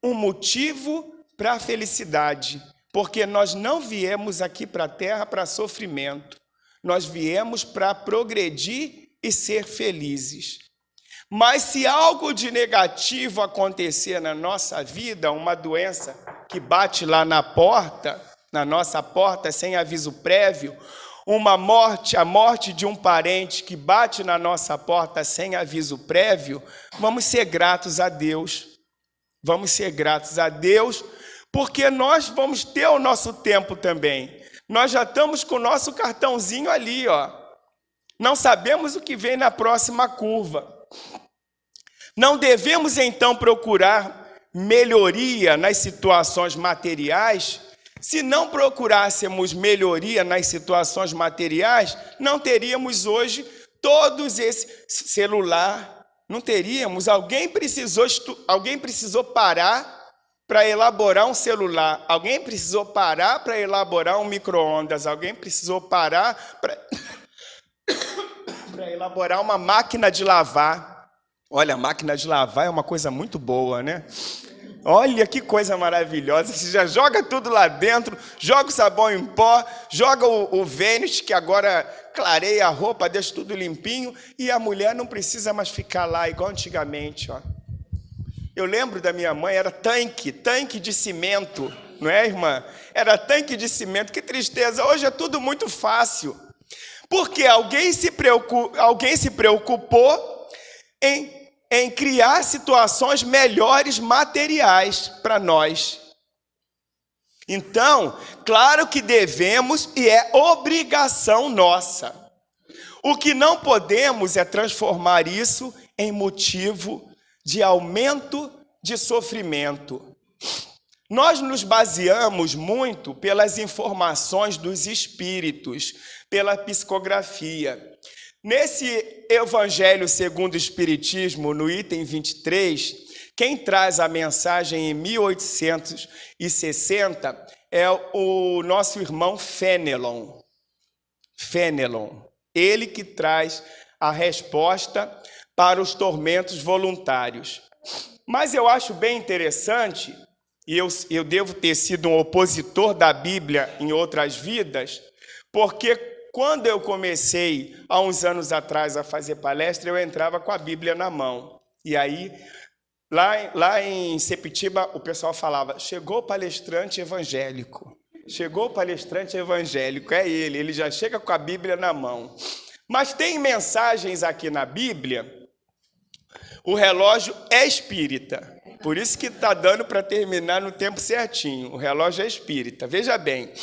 motivo para a felicidade, porque nós não viemos aqui para a terra para sofrimento. Nós viemos para progredir e ser felizes. Mas se algo de negativo acontecer na nossa vida, uma doença que bate lá na porta, na nossa porta sem aviso prévio, a morte de um parente que bate na nossa porta sem aviso prévio, vamos ser gratos a Deus. Vamos ser gratos a Deus, porque nós vamos ter o nosso tempo também. Nós já estamos com o nosso cartãozinho ali, ó. Não sabemos o que vem na próxima curva. Não devemos, então, procurar melhoria nas situações materiais. Se não procurássemos melhoria nas situações materiais, não teríamos hoje todos esse celular, não teríamos. Alguém precisou parar para elaborar um celular, alguém precisou parar para elaborar um micro-ondas, alguém precisou parar para elaborar uma máquina de lavar. Olha, a máquina de lavar é uma coisa muito boa, né? Olha que coisa maravilhosa, você já joga tudo lá dentro, joga o sabão em pó, joga o Vênus, que agora clareia a roupa, deixa tudo limpinho, e a mulher não precisa mais ficar lá igual antigamente, ó. Eu lembro da minha mãe, era tanque de cimento, não é, irmã? Era tanque de cimento, que tristeza, hoje é tudo muito fácil, porque alguém se preocupou em criar situações melhores materiais para nós. Então, claro que devemos e é obrigação nossa. O que não podemos é transformar isso em motivo de aumento de sofrimento. Nós nos baseamos muito pelas informações dos espíritos, pela psicografia. Nesse Evangelho segundo o Espiritismo, no item 23, quem traz a mensagem em 1860 é o nosso irmão Fenelon. Ele que traz a resposta para os tormentos voluntários. Mas eu acho bem interessante, e eu devo ter sido um opositor da Bíblia em outras vidas, porque quando eu comecei, há uns anos atrás, a fazer palestra, eu entrava com a Bíblia na mão. E aí, lá em Sepitiba, o pessoal falava: chegou o palestrante evangélico. Chegou o palestrante evangélico, é ele já chega com a Bíblia na mão. Mas tem mensagens aqui na Bíblia, o relógio é espírita. Por isso que está dando para terminar no tempo certinho. O relógio é espírita. Veja bem.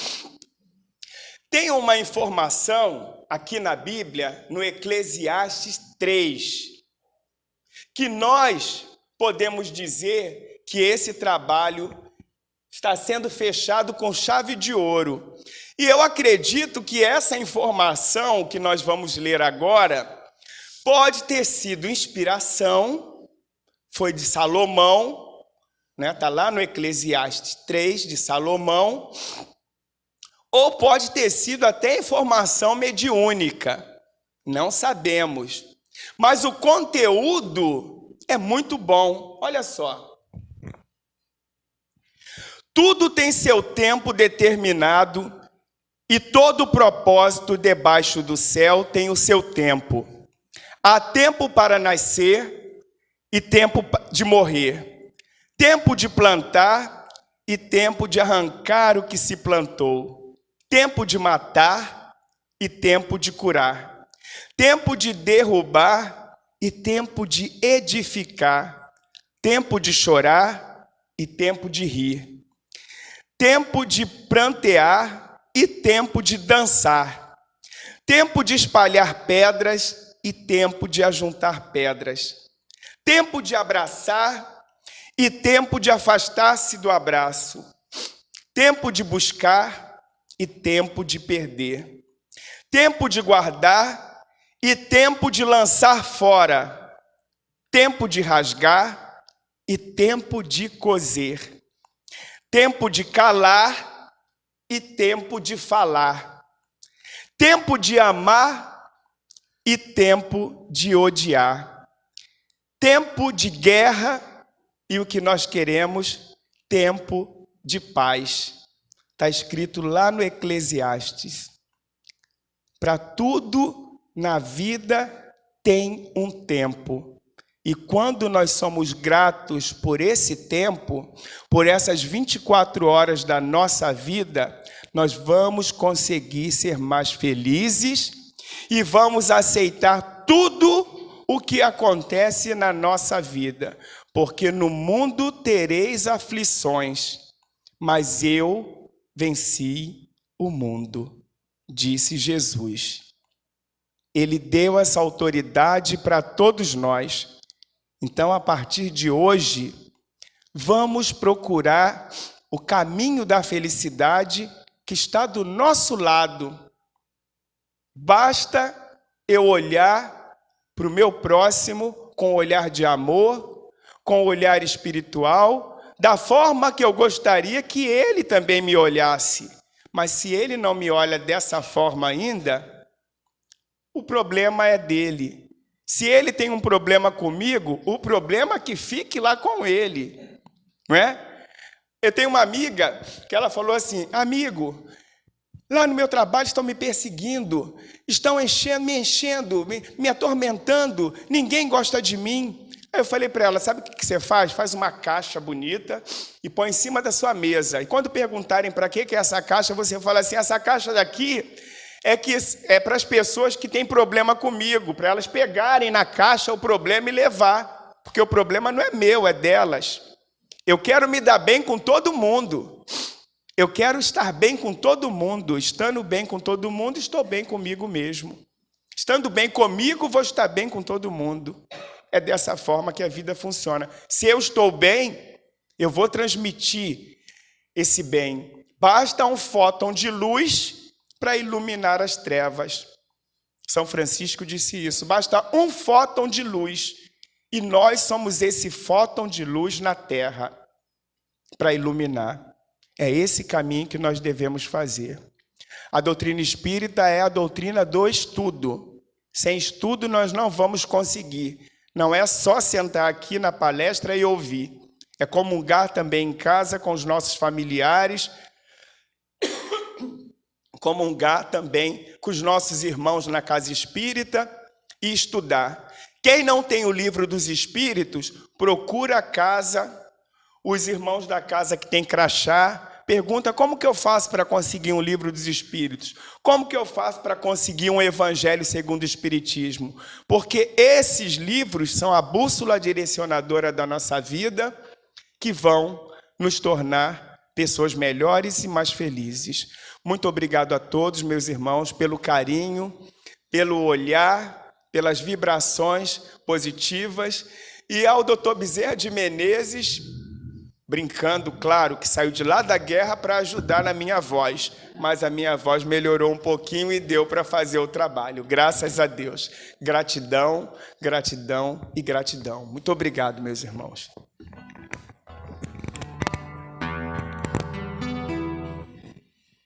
Tem uma informação aqui na Bíblia, no Eclesiastes 3, que nós podemos dizer que esse trabalho está sendo fechado com chave de ouro. E eu acredito que essa informação que nós vamos ler agora pode ter sido inspiração, foi de Salomão, né? Está lá no Eclesiastes 3, de Salomão, ou pode ter sido até informação mediúnica, não sabemos. Mas o conteúdo é muito bom, olha só. Tudo tem seu tempo determinado e todo propósito debaixo do céu tem o seu tempo. Há tempo para nascer e tempo de morrer, tempo de plantar e tempo de arrancar o que se plantou, tempo de matar e tempo de curar, tempo de derrubar e tempo de edificar, tempo de chorar e tempo de rir, tempo de prantear e tempo de dançar, tempo de espalhar pedras e tempo de ajuntar pedras, tempo de abraçar e tempo de afastar-se do abraço, tempo de buscar e tempo de perder, tempo de guardar e tempo de lançar fora, tempo de rasgar e tempo de coser, tempo de calar e tempo de falar, tempo de amar e tempo de odiar, tempo de guerra e o que nós queremos, tempo de paz. Está escrito lá no Eclesiastes. Para tudo na vida tem um tempo. E quando nós somos gratos por esse tempo, por essas 24 horas da nossa vida, nós vamos conseguir ser mais felizes e vamos aceitar tudo o que acontece na nossa vida. Porque no mundo tereis aflições, mas eu venci o mundo, disse Jesus. Ele deu essa autoridade para todos nós. Então, a partir de hoje, vamos procurar o caminho da felicidade que está do nosso lado. Basta eu olhar para o meu próximo com um olhar de amor, com o olhar espiritual, da forma que eu gostaria que ele também me olhasse. Mas se ele não me olha dessa forma ainda, o problema é dele. Se ele tem um problema comigo, o problema é que fique lá com ele, não é? Eu tenho uma amiga que ela falou assim: amigo, lá no meu trabalho estão me perseguindo, estão me enchendo, me atormentando, ninguém gosta de mim. Aí eu falei para ela: sabe o que você faz? Faz uma caixa bonita e põe em cima da sua mesa. E quando perguntarem para que é essa caixa, você fala assim: essa caixa daqui é para as pessoas que têm problema comigo, para elas pegarem na caixa o problema e levar. Porque o problema não é meu, é delas. Eu quero me dar bem com todo mundo. Eu quero estar bem com todo mundo. Estando bem com todo mundo, estou bem comigo mesmo. Estando bem comigo, vou estar bem com todo mundo. É dessa forma que a vida funciona. Se eu estou bem, eu vou transmitir esse bem. Basta um fóton de luz para iluminar as trevas. São Francisco disse isso. Basta um fóton de luz. E nós somos esse fóton de luz na Terra para iluminar. É esse caminho que nós devemos fazer. A doutrina espírita é a doutrina do estudo. Sem estudo nós não vamos conseguir. Não é só sentar aqui na palestra e ouvir. É comungar também em casa com os nossos familiares, comungar também com os nossos irmãos na casa espírita e estudar. Quem não tem o livro dos espíritos, procura a casa, os irmãos da casa que tem crachá, pergunta: como que eu faço para conseguir um livro dos espíritos? Como que eu faço para conseguir um evangelho segundo o espiritismo? Porque esses livros são a bússola direcionadora da nossa vida, que vão nos tornar pessoas melhores e mais felizes. Muito obrigado a todos, meus irmãos, pelo carinho, pelo olhar, pelas vibrações positivas. E ao Dr. Bezerra de Menezes, brincando, claro, que saiu de lá da guerra para ajudar na minha voz, mas a minha voz melhorou um pouquinho e deu para fazer o trabalho, graças a Deus. Gratidão, gratidão e gratidão. Muito obrigado, meus irmãos.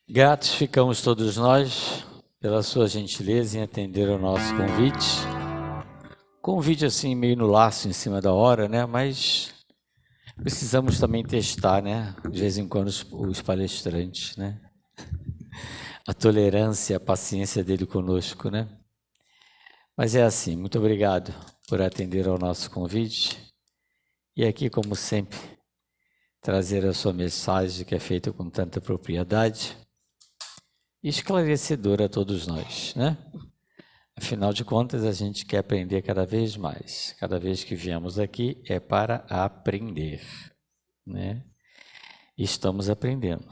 Gratos ficamos todos nós pela sua gentileza em atender ao nosso convite. Convite assim meio no laço, em cima da hora, né? Mas precisamos também testar, né? De vez em quando os palestrantes, né? A tolerância, a paciência dele conosco, né? Mas é assim, muito obrigado por atender ao nosso convite. E aqui, como sempre, trazer a sua mensagem que é feita com tanta propriedade e esclarecedora a todos nós, né? Afinal de contas, a gente quer aprender cada vez mais. Cada vez que viemos aqui é para aprender, né? E estamos aprendendo.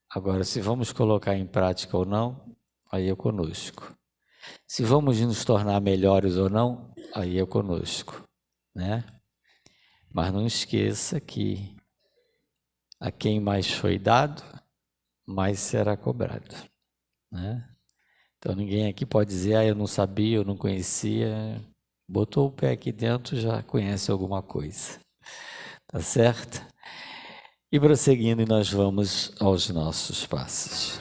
Agora, se vamos colocar em prática ou não, aí é conosco. Se vamos nos tornar melhores ou não, aí é conosco, né? Mas não esqueça que a quem mais foi dado, mais será cobrado, né? Então ninguém aqui pode dizer, eu não sabia, eu não conhecia. Botou o pé aqui dentro, já conhece alguma coisa, tá certo? E prosseguindo, nós vamos aos nossos passos.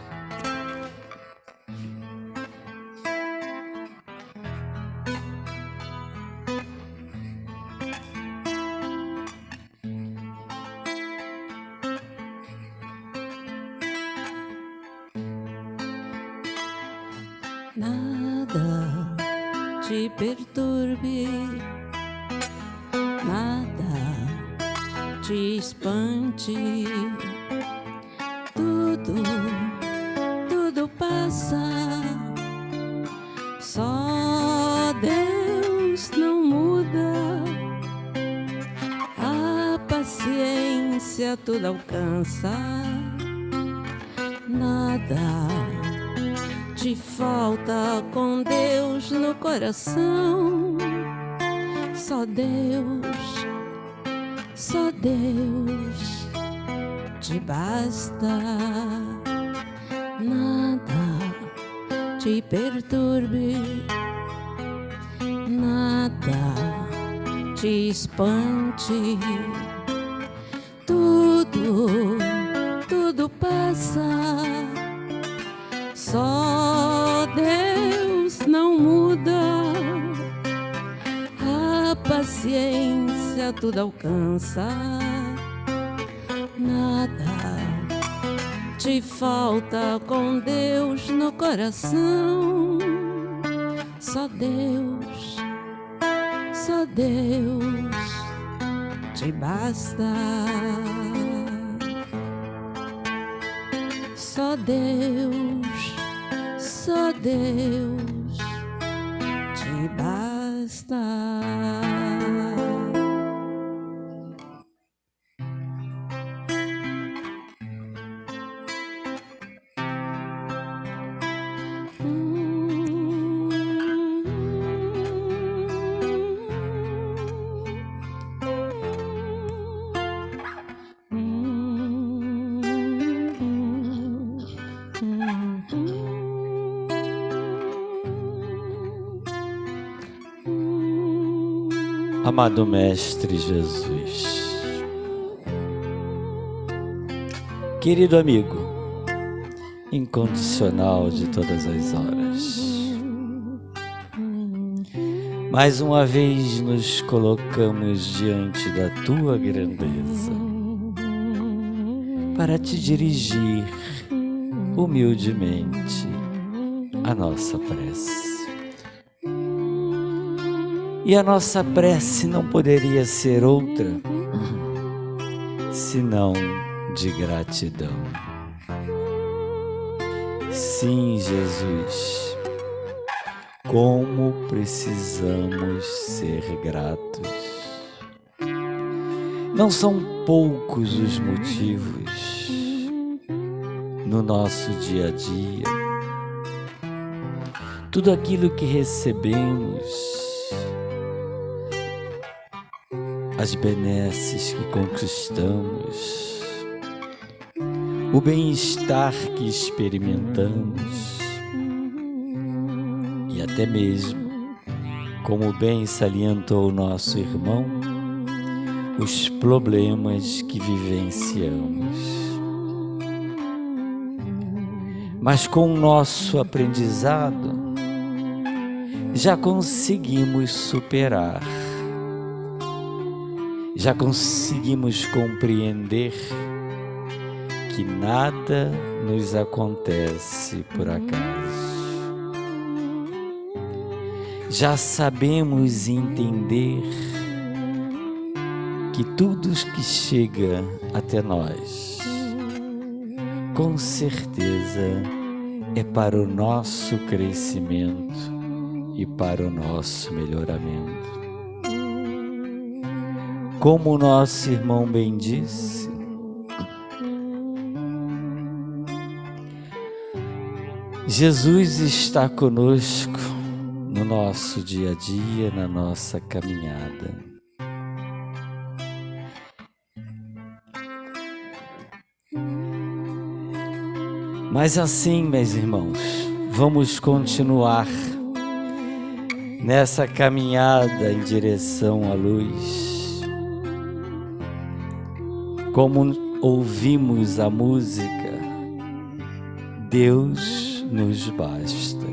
Nada te perturbe, nada te espante, tudo passa, só Deus não muda, a paciência tudo alcança, nada te falta com Deus no coração, só Deus te basta, nada te perturbe, nada te espante, tudo passa, só Deus não muda, a paciência tudo alcança, nada te falta com Deus no coração, só Deus te basta, só Deus te basta. Amado Mestre Jesus, querido amigo, incondicional de todas as horas, mais uma vez nos colocamos diante da Tua grandeza para Te dirigir humildemente a nossa prece. E a nossa prece não poderia ser outra senão de gratidão. Sim, Jesus, como precisamos ser gratos. Não são poucos os motivos no nosso dia a dia. Tudo aquilo que recebemos, as benesses que conquistamos, o bem-estar que experimentamos e até mesmo, como bem salientou o nosso irmão, os problemas que vivenciamos. Mas com o nosso aprendizado, já conseguimos superar. Já conseguimos compreender que nada nos acontece por acaso. Já sabemos entender que tudo que chega até nós, com certeza, é para o nosso crescimento e para o nosso melhoramento. Como o nosso irmão bem disse, Jesus está conosco no nosso dia a dia, na nossa caminhada. Mas assim, meus irmãos, vamos continuar nessa caminhada em direção à luz. Como ouvimos a música, Deus nos basta.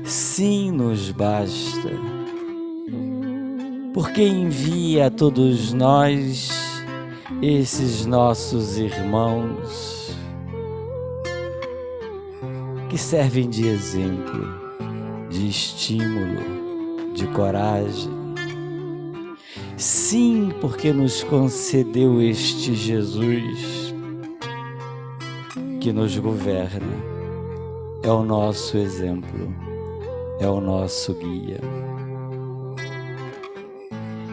Sim, nos basta. Porque envia a todos nós, esses nossos irmãos, que servem de exemplo, de estímulo, de coragem. Sim, porque nos concedeu este Jesus que nos governa, é o nosso exemplo, é o nosso guia.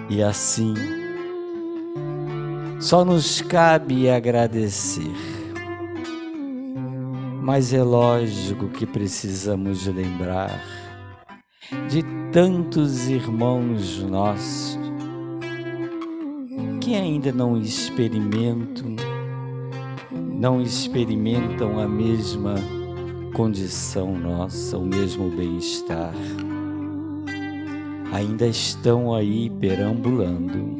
E assim, só nos cabe agradecer. Mas é lógico que precisamos lembrar de tantos irmãos nossos que ainda não experimentam a mesma condição nossa, o mesmo bem-estar. Ainda estão aí perambulando,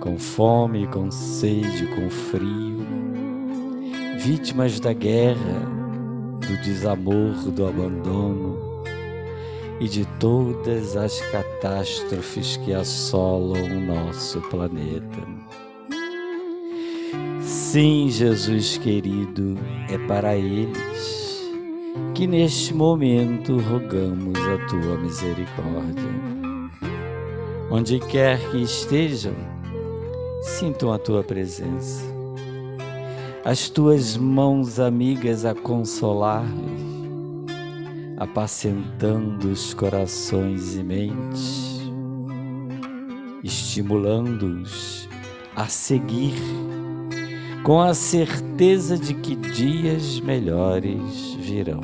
com fome, com sede, com frio, vítimas da guerra, do desamor, do abandono e de todas as catástrofes que assolam o nosso planeta. Sim, Jesus querido, é para eles que neste momento rogamos a tua misericórdia. Onde quer que estejam, sintam a tua presença. As tuas mãos amigas a consolar-lhes, apacentando os corações e mentes, estimulando-os a seguir com a certeza de que dias melhores virão.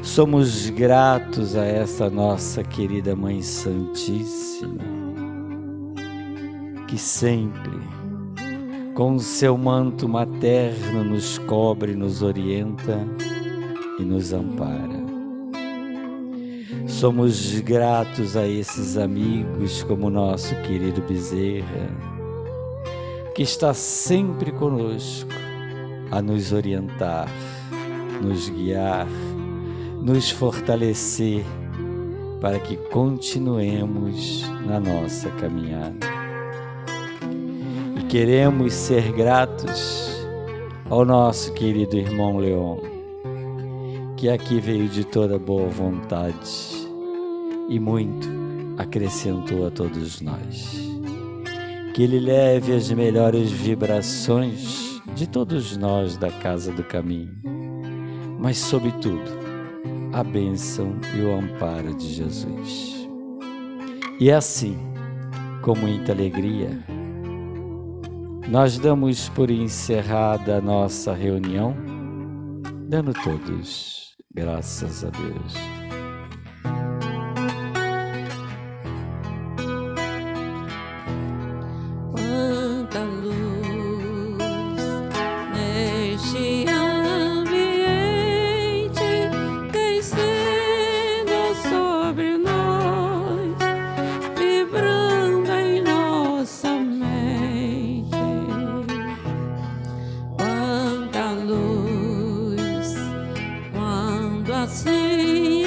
Somos gratos a essa nossa querida Mãe Santíssima, que sempre, com o seu manto materno, nos cobre, nos orienta e nos ampara. Somos gratos a esses amigos, como o nosso querido Bezerra, que está sempre conosco a nos orientar, nos guiar, nos fortalecer, para que continuemos na nossa caminhada. Queremos ser gratos ao nosso querido irmão Leon, que aqui veio de toda boa vontade e muito acrescentou a todos nós. Que ele leve as melhores vibrações de todos nós da Casa do Caminho, mas sobretudo a bênção e o amparo de Jesus. E assim, com muita alegria, nós damos por encerrada a nossa reunião, dando todos graças a Deus. Quanta luz neste ambiente, crescendo sobre nós, vibrando em nossa mente. Quanta luz, quando assim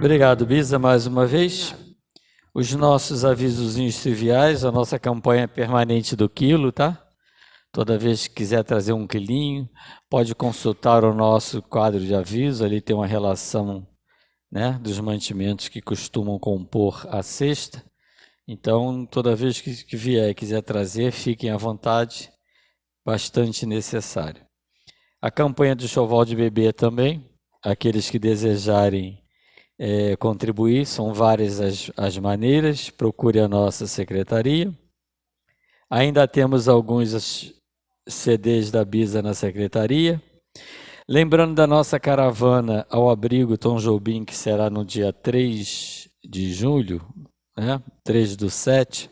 Obrigado, Bisa, mais uma vez. Os nossos avisozinhos triviais, a nossa campanha permanente do quilo, tá? Toda vez que quiser trazer 1 quilinho, pode consultar o nosso quadro de aviso, ali tem uma relação, né, dos mantimentos que costumam compor a cesta. Então, toda vez que vier e quiser trazer, fiquem à vontade, bastante necessário. A campanha do enxoval de bebê também, aqueles que desejarem contribuir, são várias as maneiras, procure a nossa secretaria. Ainda temos alguns CDs da Bisa na secretaria. Lembrando da nossa caravana ao abrigo Tom Jobim, que será no dia 3 de julho, né? 3/7.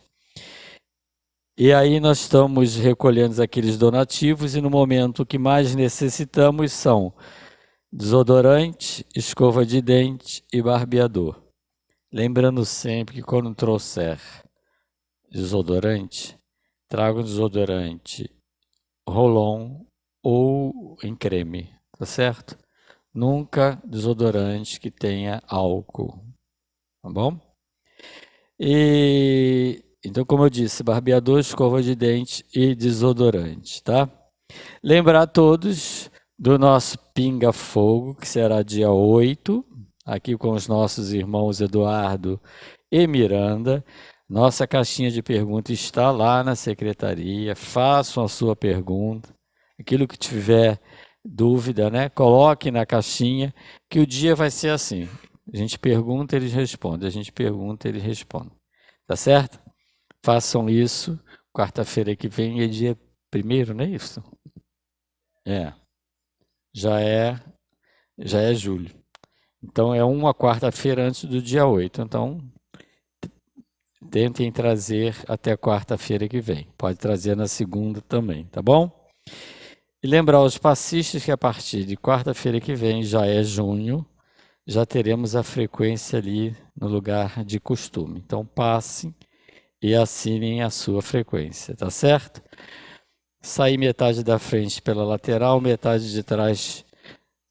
E aí nós estamos recolhendo aqueles donativos e no momento o que mais necessitamos são desodorante, escova de dente e barbeador. Lembrando sempre que quando trouxer desodorante, traga um desodorante roll-on ou em creme, tá certo? Nunca desodorante que tenha álcool, tá bom? E então, como eu disse, barbeador, escova de dente e desodorante, tá? Lembrar a todos do nosso Pinga Fogo, que será dia 8, aqui com os nossos irmãos Eduardo e Miranda. Nossa caixinha de perguntas está lá na secretaria, façam a sua pergunta. Aquilo que tiver dúvida, né? Coloque na caixinha, que o dia vai ser assim. A gente pergunta, eles respondem. A gente pergunta, eles respondem. Tá certo? Façam isso. Quarta-feira que vem é dia 1º, não é isso? Já é julho. Então, é uma quarta-feira antes do dia 8. Então, tentem trazer até quarta-feira que vem. Pode trazer na segunda também, tá bom? E lembrar aos passistas que a partir de quarta-feira que vem, já é junho, já teremos a frequência ali no lugar de costume. Então, passem e assinem a sua frequência, tá certo? Sair metade da frente pela lateral, metade de trás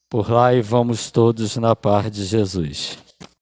por lá e vamos todos na paz de Jesus.